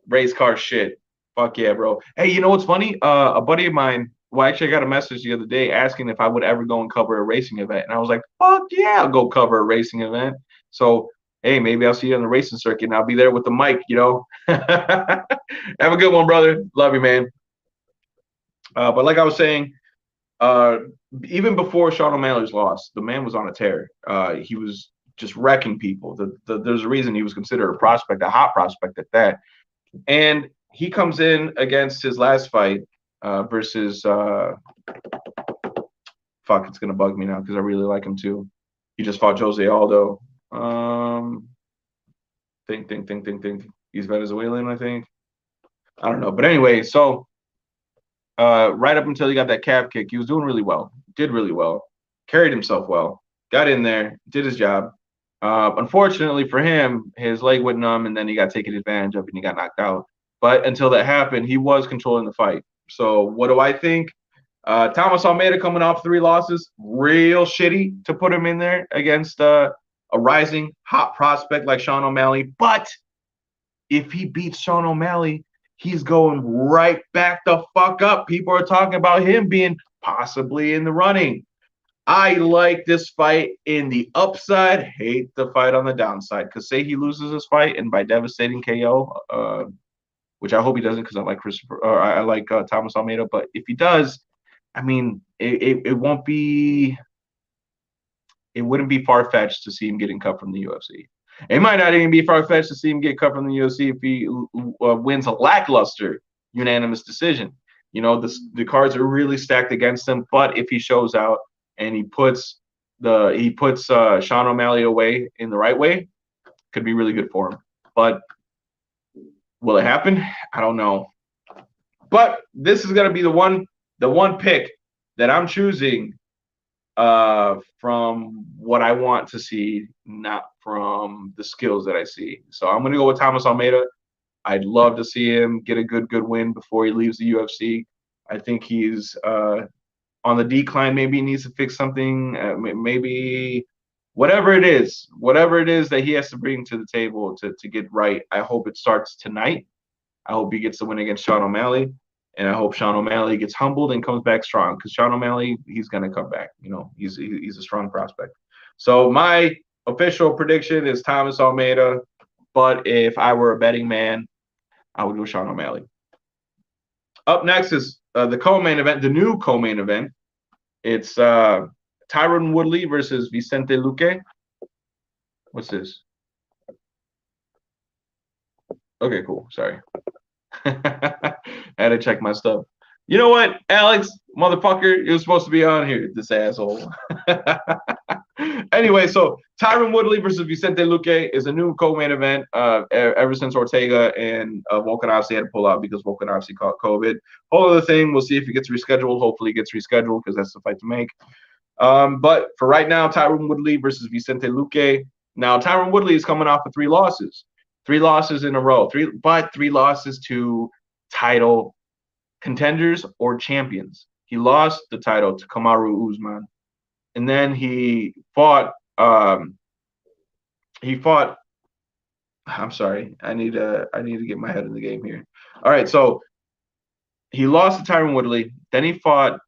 Race car shit. Fuck yeah, bro. Hey, you know what's funny? A buddy of mine, well, actually, I got a message the other day asking if I would ever go and cover a racing event. And I was like, fuck yeah, I'll go cover a racing event. So, hey, maybe I'll see you on the racing circuit and I'll be there with the mic, Have a good one, brother. Love you, man. But like I was saying, even before Sean O'Malley's loss, the man was on a tear. He was just wrecking people. There's a reason he was considered a prospect, a hot prospect at that. And he comes in against his last fight versus fuck, it's gonna bug me now because I really like him too. He just fought Jose Aldo. Think. He's Venezuelan, I think. I don't know. But anyway, so right up until he got that calf kick, he was doing really well. Did really well. Carried himself well. Got in there, did his job. Unfortunately for him, his leg went numb, and then he got taken advantage of, and he got knocked out. But until that happened, he was controlling the fight. So what do I think? Thomas Almeida coming off 3 losses, real shitty to put him in there against a rising hot prospect like Sean O'Malley. But if he beats Sean O'Malley, he's going right back the fuck up. People are talking about him being possibly in the running. I like this fight in the upside, hate the fight on the downside. Because say he loses this fight and by devastating KO, which I hope he doesn't because I like Christopher or I like Thomas Almeida. But if he does, I mean, it wouldn't be far-fetched to see him getting cut from the UFC. It might not even be far-fetched to see him get cut from the UFC if he wins a lackluster unanimous decision. The cards are really stacked against him. But if he shows out and he puts Sean O'Malley away in the right way, could be really good for him. But will it happen? I don't know. But this is going to be the one pick that I'm choosing from what I want to see, not from the skills that I see. So I'm going to go with Thomas Almeida. I'd love to see him get a good win before he leaves the UFC. I think he's on the decline. Maybe he needs to fix something. Maybe whatever it is that he has to bring to the table to get right. I hope it starts tonight. I hope he gets the win against Sean O'Malley. And I hope Sean O'Malley gets humbled and comes back strong, because Sean O'Malley, he's going to come back. You know, he's a strong prospect. So my official prediction is Thomas Almeida. But if I were a betting man, I would go Sean O'Malley. Up next is the co-main event, the new co-main event. It's Tyron Woodley versus Vicente Luque. What's this? Okay, cool. Sorry. I had to check my stuff. You know what, Alex, motherfucker, you're supposed to be on here, this asshole. Anyway, so Tyron Woodley versus Vicente Luque is a new co-main event ever since Ortega and Volkanovski had to pull out because Volkanovski caught COVID. Whole other thing, we'll see if it gets rescheduled. Hopefully it gets rescheduled because that's the fight to make. But for right now, Tyron Woodley versus Vicente Luque. Now, Tyron Woodley is coming off of 3 losses. 3 losses in a row. 3 losses to title contenders or champions. He lost the title to Kamaru Usman, and then he fought. I'm sorry. I need to get my head in the game here. All right, so he lost to Tyron Woodley. Then he fought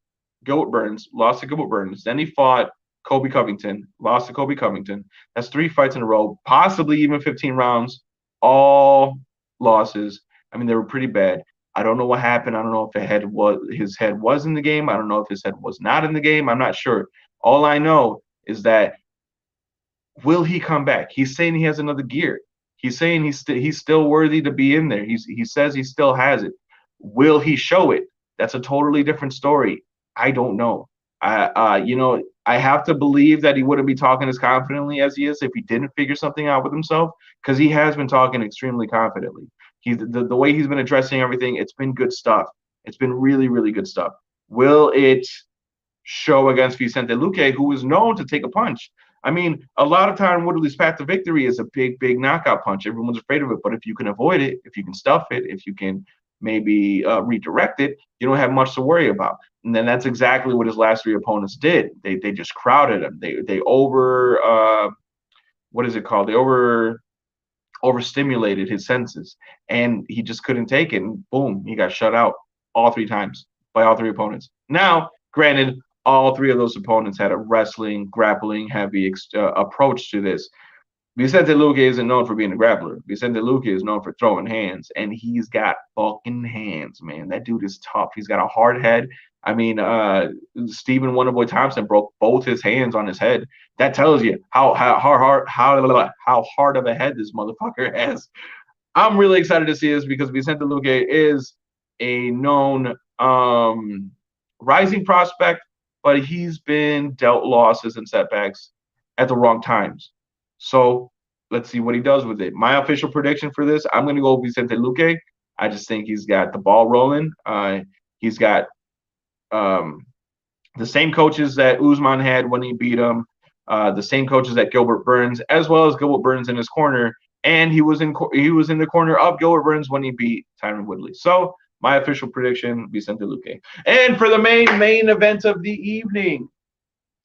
Gilbert Burns. Lost to Gilbert Burns. Then he fought Colby Covington. Lost to Colby Covington. That's 3 fights in a row, possibly even 15 rounds. All losses. I mean, they were pretty bad. I don't know what happened. I don't know if his head was in the game. I don't know if his head was not in the game. I'm not sure. All I know is that, will he come back? He's saying he has another gear. He's saying he's still worthy to be in there. He says he still has it. Will he show it? That's a totally different story. I don't know. I have to believe that he wouldn't be talking as confidently as he is if he didn't figure something out with himself, because he has been talking extremely confidently. The way he's been addressing everything, it's been good stuff. It's been really, really good stuff. Will it show against Vicente Luque, who is known to take a punch? I mean, a lot of time Woodley's path to victory is a big, big knockout punch. Everyone's afraid of it, but if you can avoid it, if you can stuff it, if you can maybe redirect it, you don't have much to worry about. And then that's exactly what his last 3 opponents did. They just crowded him. They overstimulated his senses, and he just couldn't take it. And boom, he got shut out all 3 times by all 3 opponents. Now, granted, all 3 of those opponents had a wrestling, grappling heavy approach to this. Vicente Luque isn't known for being a grappler. Vicente Luque is known for throwing hands, and he's got fucking hands, man. That dude is tough. He's got a hard head. I mean, Stephen Wonderboy Thompson broke both his hands on his head. That tells you how hard of a head this motherfucker has. I'm really excited to see this because Vicente Luque is a known rising prospect, but he's been dealt losses and setbacks at the wrong times. So let's see what he does with it. My official prediction for this, I'm going to go Vicente Luque. I just think he's got the ball rolling. He's got the same coaches that Usman had when he beat him, the same coaches that Gilbert Burns, as well as Gilbert Burns in his corner, and he was in the corner of Gilbert Burns when he beat Tyron Woodley. So my official prediction, Vicente Luque. And for the main event of the evening,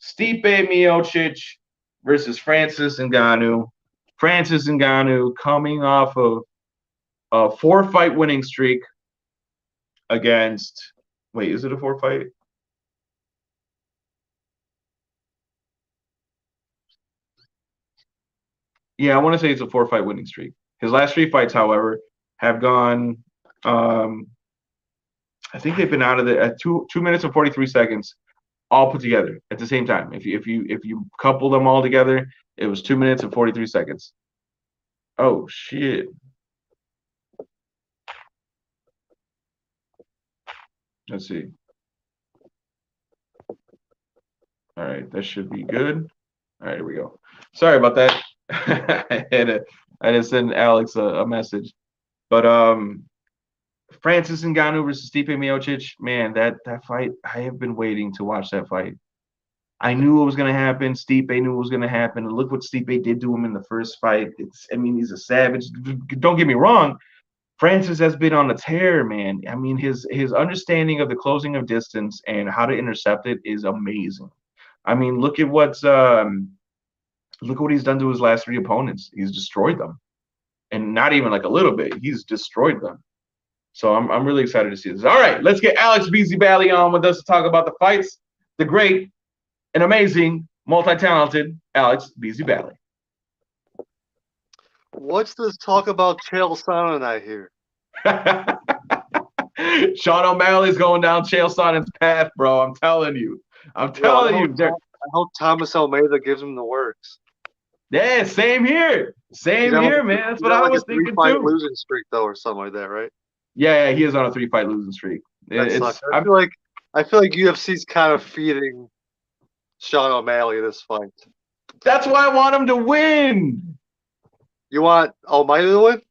Stipe Miocic versus Francis Ngannou. Francis Ngannou coming off of a 4-fight winning streak against. Wait, is it a 4-fight? Yeah, I want to say it's a 4-fight winning streak. His last 3 fights, however, have gone. I think they've been out of the 2 minutes and 43 seconds, all put together at the same time. If you couple them all together, it was 2 minutes and 43 seconds. Oh shit. Let's see. All right, that should be good. All right, here we go. Sorry about that. I had to send Alex a message. But Francis Ngannou versus Stipe Miocic, man, that fight, I have been waiting to watch that fight. I knew it was going to happen. Stipe knew it was going to happen. And look what Stipe did to him in the first fight. I mean, he's a savage. Don't get me wrong. Francis has been on a tear, man. I mean, his understanding of the closing of distance and how to intercept it is amazing. I mean, look what he's done to his last three opponents. He's destroyed them, and not even like a little bit. He's destroyed them. So I'm really excited to see this. All right, let's get Alex BZ Bally on with us to talk about the fights. The great and amazing, multi-talented Alex BZ Bally. What's this talk about Chael Sonnen I hear? Sean O'Malley's going down Chael Sonnen's path, bro. I'm telling you. I hope Thomas Almeida gives him the works. Yeah, same here. Same here, man. That's what I was thinking too. Losing streak though, or something like that, right? Yeah, he is on a 3-fight losing streak. I feel like UFC's kind of feeding Sean O'Malley this fight. That's why I want him to win. You want Almeida to win?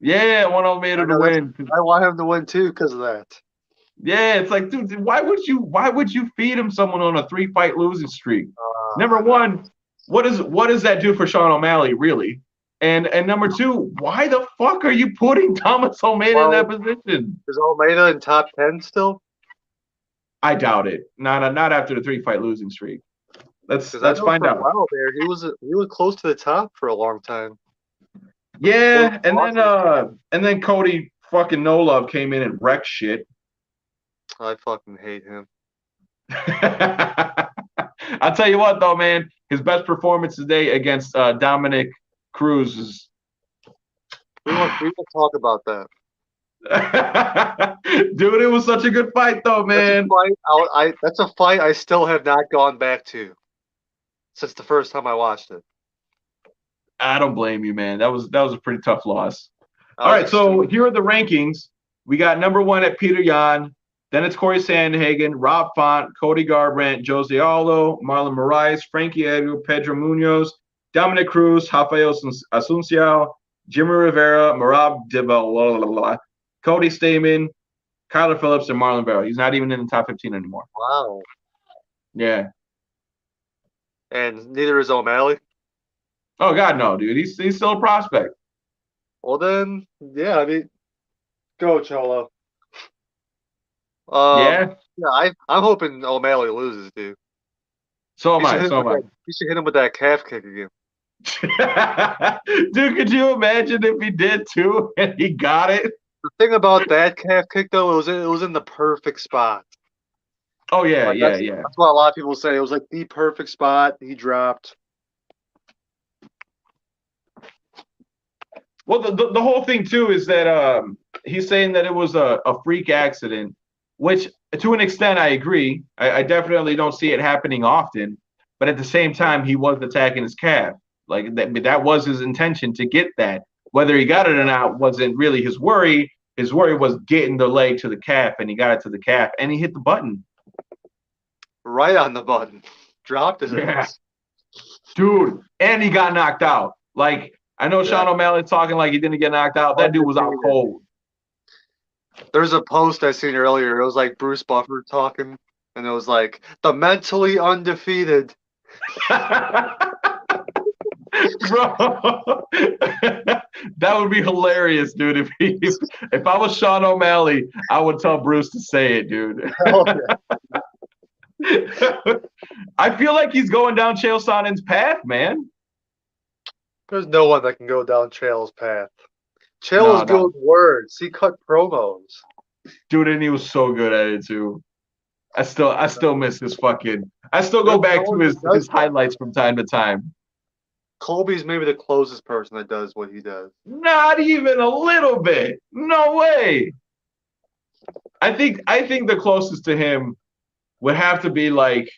Yeah, I want Almeida to win. I want him to win too because of that. Yeah, it's like, dude, why would you feed him someone on a 3-fight losing streak? Number one, what does that do for Sean O'Malley, really? And number two, why the fuck are you putting Thomas Almeida in that position? Is Almeida in top 10 still? I doubt it. Not after the 3-fight losing streak. Let's find out. There, he was close to the top for a long time. Yeah, and then Cody fucking No Love came in and wrecked shit. I fucking hate him. I'll tell you what, though, man. His best performance today against Dominic Cruz is. We won't talk about that. Dude, it was such a good fight, though, man. That's a fight I still have not gone back to since the first time I watched it. I don't blame you, man. That was a pretty tough loss. All right, so here are the rankings. We got number 1 at Peter Yan. Then it's Corey Sandhagen, Rob Font, Cody Garbrandt, Jose Aldo, Marlon Moraes, Frankie Edgar, Pedro Munoz, Dominic Cruz, Rafael Asunciao, Jimmy Rivera, Marab Dibble, Cody Stamen, Kyler Phillips, and Marlon Vera. He's not even in the top 15 anymore. Wow. Yeah. And neither is O'Malley? Oh, God, no, dude. He's still a prospect. Well, then, yeah, I mean, go, Cholo. Yeah, I'm hoping O'Malley loses, dude. So am I. You should hit him with that calf kick again. Dude, could you imagine if he did too and he got it? The thing about that calf kick though, it was in the perfect spot. Oh yeah, like, yeah. That's what a lot of people say. It was like the perfect spot. He dropped. Well, the whole thing too is that he's saying that it was a freak accident, which to an extent I agree. I definitely don't see it happening often, but at the same time he was attacking his calf. Like that was his intention to get that. Whether he got it or not wasn't really his worry. His worry was getting the leg to the calf, and he got it to the calf, and he hit the button. Right on the button. Dropped his ass. Dude, and he got knocked out. Like, I know Sean O'Malley's talking like he didn't get knocked out. That dude was out cold. There's a post I seen earlier. It was like Bruce Buffer talking, and it was like, the mentally undefeated. Bro, that would be hilarious, dude. If I was Sean O'Malley, I would tell Bruce to say it, dude. I feel like he's going down Chael Sonnen's path, man. There's no one that can go down Chael's path. Chael is good with words. He cut promos. Dude, and he was so good at it too. I still miss his fucking. I still go back to his highlights from time to time. Colby's maybe the closest person that does what he does. Not even a little bit. No way. I think the closest to him would have to be like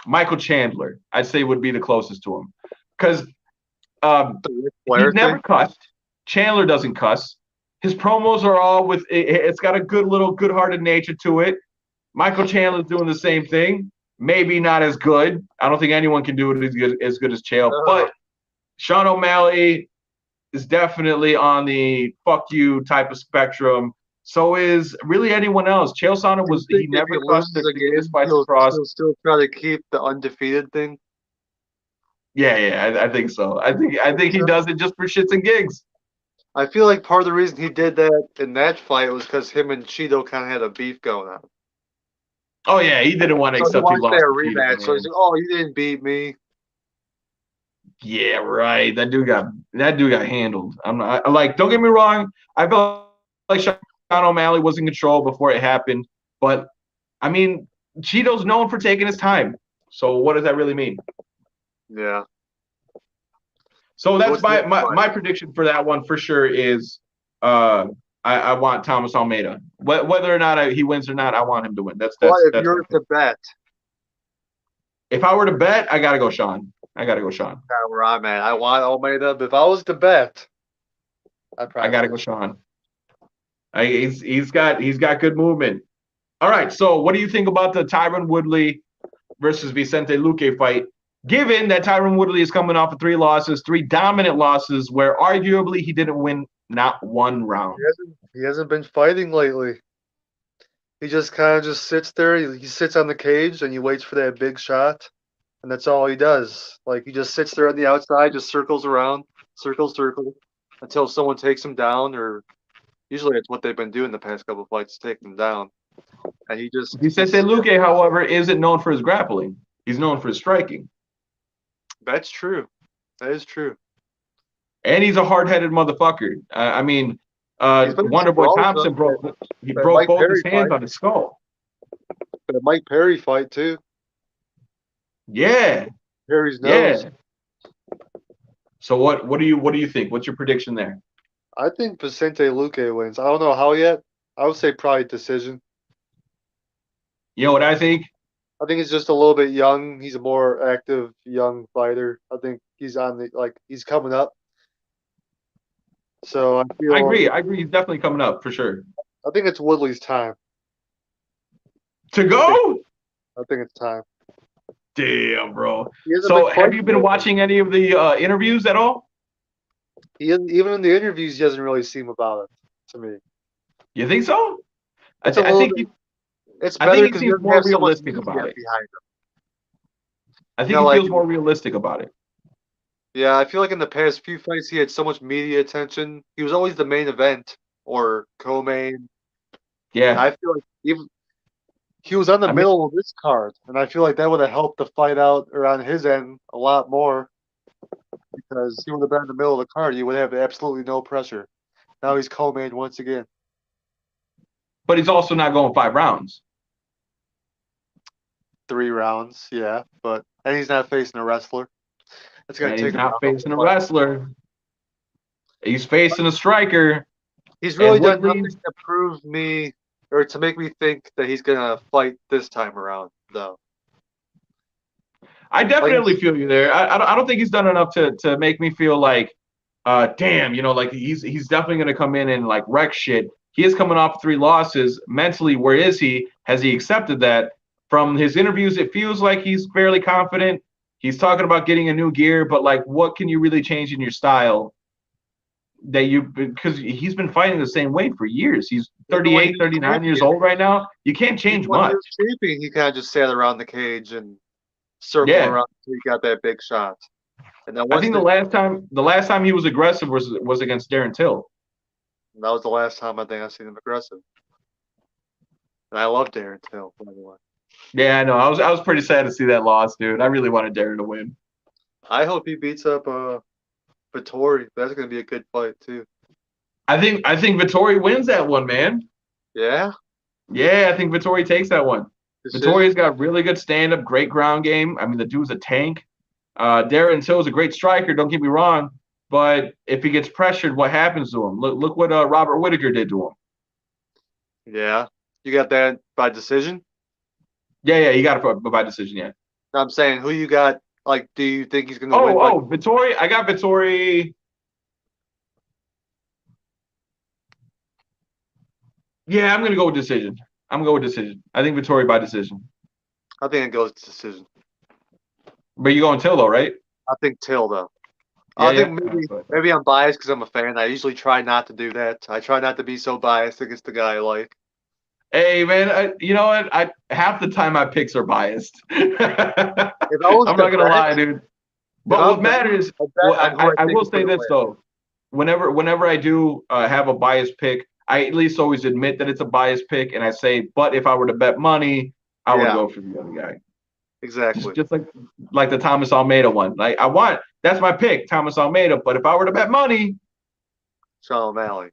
Michael Chandler. I'd say would be the closest to him because he's never cussed. Chandler doesn't cuss. His promos are all it's got a good-hearted nature to it. Michael Chandler's doing the same thing. maybe not as good. I don't think anyone can do it as good as Chael. But Sean O'Malley is definitely on the fuck you type of spectrum. So is really anyone else. Chael Sonnen he If never he crossed loses the biggest again, fights across. he'll still try to keep the undefeated thing. Yeah, I think so. I think he does it just for shits and gigs. I feel like part of the reason he did that in that fight was because him and Cheeto kind of had a beef going on. Oh yeah, he didn't want to So he accept he wants lost that to Cheeto, rematch. So he's man. like, "Oh, you didn't beat me." Yeah, right. That dude got handled. I'm not like. Don't get me wrong. I felt like Sean O'Malley was in control before it happened, but I mean, Cheeto's known for taking his time. So what does that really mean? Yeah. So that's What's the my prediction for that one for sure is I want Thomas Almeida. Whether or not he wins or not, I want him to win. That's if that's you're to bet, if I were to bet, I gotta go Sean. I gotta go Sean. that's where I'm at. I want Almeida, but if I was to bet, I gotta go Sean. He's got good movement. All right, so what do you think about the Tyron Woodley versus Vicente Luque fight? Given that Tyron Woodley is coming off of 3 losses, 3 dominant losses, where arguably he didn't win not one round. He hasn't been fighting lately. He just kind of just sits there. He sits on the cage and he waits for that big shot, and that's all he does. Like he just sits there on the outside, just circles around, circle, until someone takes him down. Or usually it's what they've been doing the past couple of fights, take him down. And he just Vicente Luque, however, isn't known for his grappling. He's known for his striking. That's true. That is true. And he's a hard-headed motherfucker. I mean, Wonderboy Thompson broke both his hands on his skull. The Mike Perry fight too. Yeah. Perry's nose. Yeah. So what do you think? What's your prediction there? I think Vicente Luque wins. I don't know how yet. I would say probably decision. You know what I think? I think he's just a little bit young. He's a more active young fighter. I think he's on he's coming up. So I agree. He's definitely coming up for sure. I think it's Woodley's time. To go? I think it's time. Damn, bro. So have you been watching any of the interviews at all? Even in the interviews, he doesn't really seem about it to me. You think so? I think he seems more realistic about it. I think he feels more realistic about it. Yeah, I feel like in the past few fights, he had so much media attention. He was always the main event or co-main. Yeah. And I feel like he was on the middle of this card, and I feel like that would have helped the fight out or on his end a lot more because he would have been in the middle of the card. He would have absolutely no pressure. Now he's co-main once again. But he's also not going 5 rounds. 3 rounds, yeah, and he's not facing a wrestler. That's gonna take. He's not facing a wrestler. He's facing a striker. He's really done nothing to prove me or to make me think that he's gonna fight this time around, though. I definitely feel you there. I don't think he's done enough to make me feel like, damn, like he's definitely gonna come in and like wreck shit. He is coming off 3 losses. Mentally, where is he? Has he accepted that? From his interviews, it feels like he's fairly confident. He's talking about getting a new gear, but like, what can you really change in your style because he's been fighting the same weight for years. He's 38, 39 years old right now. You can't change much. He kind of just sat around the cage and circled around until he got that big shot. And then I think the last time he was aggressive was against Darren Till. And that was the last time I think I've seen him aggressive. And I love Darren Till, by the way. Yeah, I know. I was pretty sad to see that loss, dude. I really wanted Darren to win. I hope he beats up Vettori. That's going to be a good fight too. I think Vettori wins that one, man. Yeah. Yeah, I think Vettori takes that one. Vettori's got really good stand-up, great ground game. I mean, the dude's a tank. Darren Till is a great striker. Don't get me wrong, but if he gets pressured, what happens to him? Look what Robert Whittaker did to him. Yeah, you got that by decision. Yeah, you got it by decision. Yeah. I'm saying, who you got? Like, do you think he's going to win? Vettori. I got Vettori. Yeah, I'm going to go with decision. I think Vettori by decision. I think it goes to decision. But you going Till though, right? I think Till though. Yeah, I think yeah. maybe I'm biased because I'm a fan. I usually try not to do that. I try not to be so biased against the guy I like. Hey man, you know what? I half the time my picks are biased. I'm If I was not to gonna lie, bet, dude. if But what I'm matters, I bet on who I I think will is say going to this win. though. Whenever I do have a biased pick, I at least always admit that it's a biased pick, and I say, but if I were to bet money, I would Yeah, go for the other guy. exactly. Just like the Thomas Almeida one. Like that's my pick, Thomas Almeida. But if I were to bet money, Sean O'Malley.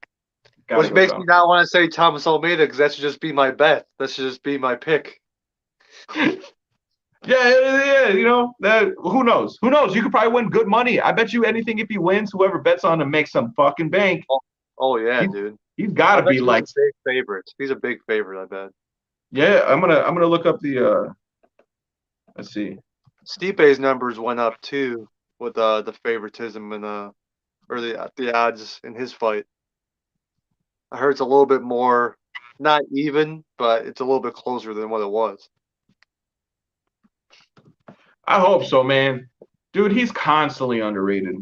gotta Which go makes me Sean. not want to say Thomas Almeida because that should just be my bet. That should just be my pick. Yeah. You know that. Who knows? Who knows? You could probably win good money. I bet you anything if he wins, whoever bets on him makes some fucking bank. Oh yeah, He, dude. he's got I to bet be you he's like, a big favorite. He's a big favorite, I bet. yeah. I'm gonna look up the. Let's see. Stipe's numbers went up too with the favoritism and or the odds in his fight. I heard it's a little bit more, not even, but it's a little bit closer than what it was. I hope so, man. Dude, he's constantly underrated.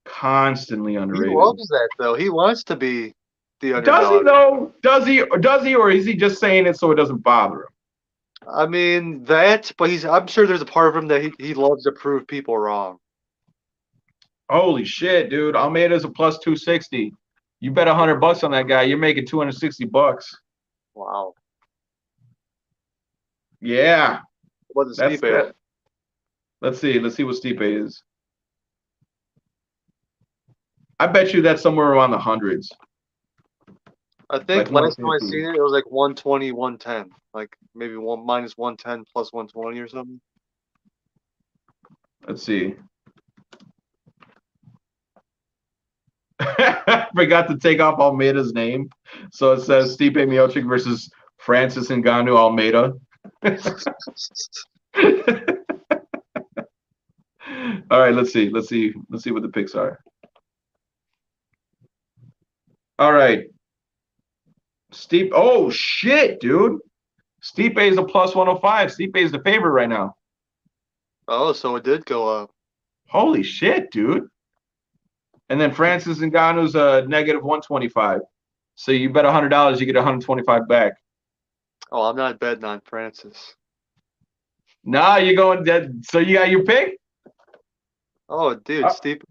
Constantly He underrated. loves that though. He wants to be the Does he underdog. though? Does he, or is he just saying it so it doesn't bother him? I mean that, but I'm sure there's a part of him that he loves to prove people wrong. Holy shit, dude! Almeida's a plus 260. You bet $100 on that guy, you're making $260. Wow. Yeah, What does that's Stipe that. have? Let's see what Stipe is. I bet you that's somewhere around the hundreds, I like think last time I 150. seen it, it was like 120, 110. Like maybe one minus 110 plus 120 or something. Let's see. Forgot to take off Almeida's name, so it says Stipe Miocic versus Francis Ngannou Almeida. All right, let's see what the picks are. All right, Stipe. Oh shit, dude! Stipe is a plus 105. Stipe is the favorite right now. Oh, so it did go up. Holy shit, dude! And then Francis Ngannou's a negative 125. So you bet $100, you get 125 back. Oh, I'm not betting on Francis. Nah, you're going dead. So you got your pick? Oh, dude, Stipe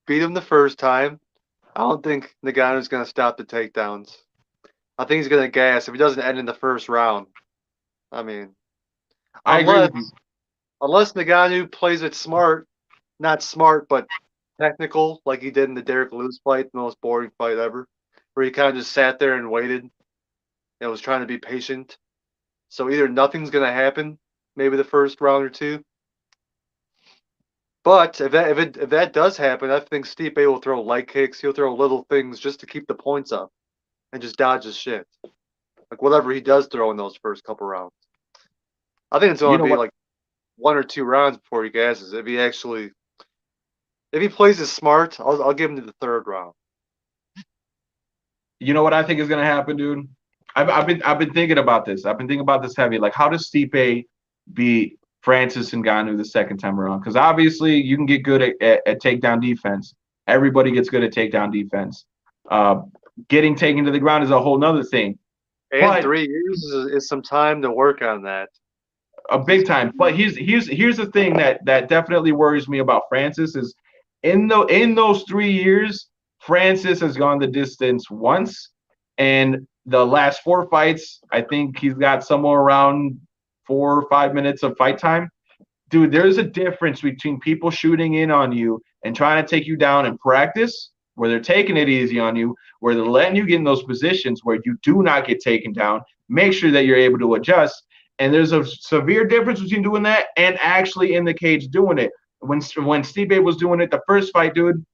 beat him the first time. I don't think Ngannou's gonna stop the takedowns. I think he's gonna gas if he doesn't end in the first round. I mean, I agree with you. unless Ngannou plays it smart, not smart, but technical, like he did in the Derek Lewis fight, the most boring fight ever, where he kind of just sat there and waited and was trying to be patient. So either nothing's gonna happen, maybe the first round or two. But if that does happen, I think Stipe will throw leg kicks. He'll throw little things just to keep the points up and just dodge his shit. Like whatever he does throw in those first couple rounds. I think it's going to be like 1 or 2 rounds before he gasses. If he plays it smart, I'll give him to the third round. You know what I think is going to happen, dude? I've been thinking about this. I've been thinking about this heavy. Like, how does Stipe beat Francis Ngannou the second time around? Because obviously you can get good at takedown defense. Everybody gets good at takedown defense. Getting taken to the ground is a whole nother thing. And but 3 years is some time to work on that. A big time. But here's the thing that definitely worries me about Francis is in those 3 years, Francis has gone the distance once, and the last 4 fights, I think he's got somewhere around 4 or 5 minutes of fight time. Dude, there's a difference between people shooting in on you and trying to take you down in practice, where they're taking it easy on you, where they're letting you get in those positions where you do not get taken down. Make sure that you're able to adjust. And there's a severe difference between doing that and actually in the cage doing it. When Stipe was doing it the first fight, dude,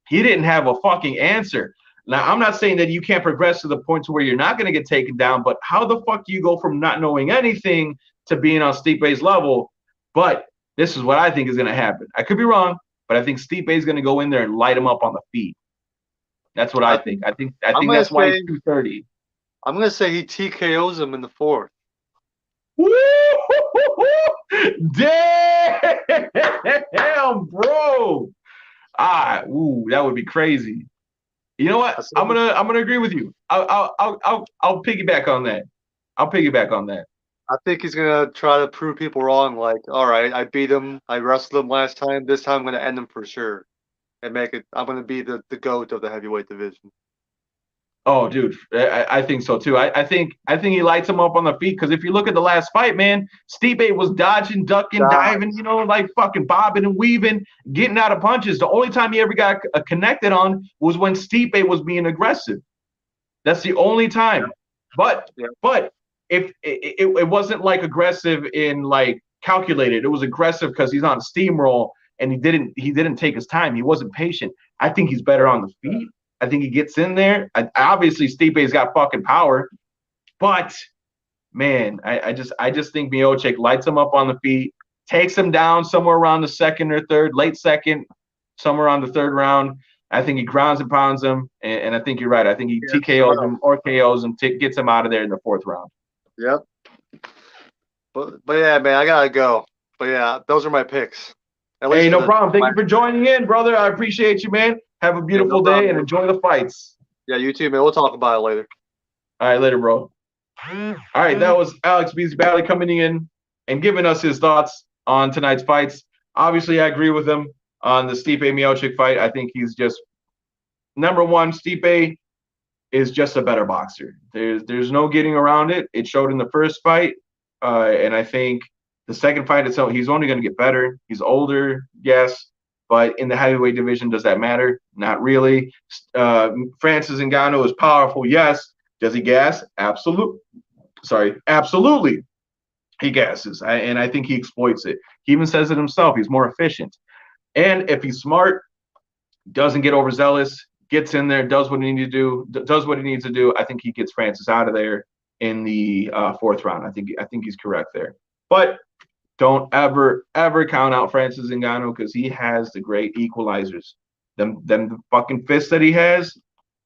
he didn't have a fucking answer. Now, I'm not saying that you can't progress to the point to where you're not going to get taken down, but how the fuck do you go from not knowing anything to being on Stipe's level? But this is what I think is going to happen. I could be wrong, but I think Stipe is going to go in there and light him up on the feet. That's what I think. I think that's why he's 230. I'm going to say he TKOs him in the 4th. Damn, bro. That would be crazy. You know what? I'm gonna agree with you. I'll piggyback on that. I'll piggyback on that. I think he's gonna try to prove people wrong. Like, all right, I beat him. I wrestled him last time. This time I'm gonna end him for sure, and make it. I'm gonna be the goat of the heavyweight division. Oh, dude, I think so too. I think he lights him up on the feet because if you look at the last fight, man, Stipe was dodging, ducking, diving, like fucking bobbing and weaving, getting out of punches. The only time he ever got connected on was when Stipe was being aggressive. That's the only time. But if it wasn't like aggressive in like calculated, it was aggressive because he's on a steamroll and he didn't take his time. He wasn't patient. I think he's better on the feet. I think he gets in there. Obviously, Stipe's got fucking power, but man, I just think Miocic lights him up on the feet, takes him down somewhere around the second or third, late second, somewhere on the third round. I think he grounds and pounds him, and I think you're right. I think he TKOs him or KOs him, gets him out of there in the fourth round. Yep. But yeah, man, I gotta go. But yeah, those are my picks. Hey, no problem. Thank you for joining in, brother. I appreciate you, man. Have a beautiful day and enjoy the fights. Yeah, you too, man. We'll talk about it later. All right, later, bro. All right, that was Alex Beasley Bailey coming in and giving us his thoughts on tonight's fights. Obviously, I agree with him on the Stipe Miocic fight. I think he's just number one. Stipe is just a better boxer. There's no getting around it. It showed in the first fight, and I think the second fight itself, he's only going to get better. He's older, yes. But in the heavyweight division, does that matter? Not really. Francis Ngannou is powerful, yes. Does he gas? Absolutely. He gasses, and I think he exploits it. He even says it himself. He's more efficient. And if he's smart, doesn't get overzealous, gets in there, does what he needs to do, I think he gets Francis out of there in the fourth round. I think he's correct there. But don't ever count out Francis Ngannou because he has the great equalizers. Them fucking fists that he has,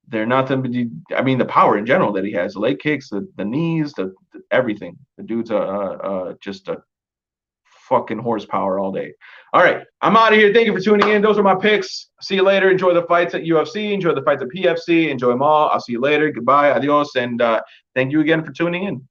they're nothing. I mean, the power in general that he has, the leg kicks, the knees, the everything. The dude's just a fucking horsepower all day. All right, I'm out of here. Thank you for tuning in. Those are my picks. See you later. Enjoy the fights at UFC. Enjoy the fights at PFC. Enjoy them all. I'll see you later. Goodbye. Adios. And thank you again for tuning in.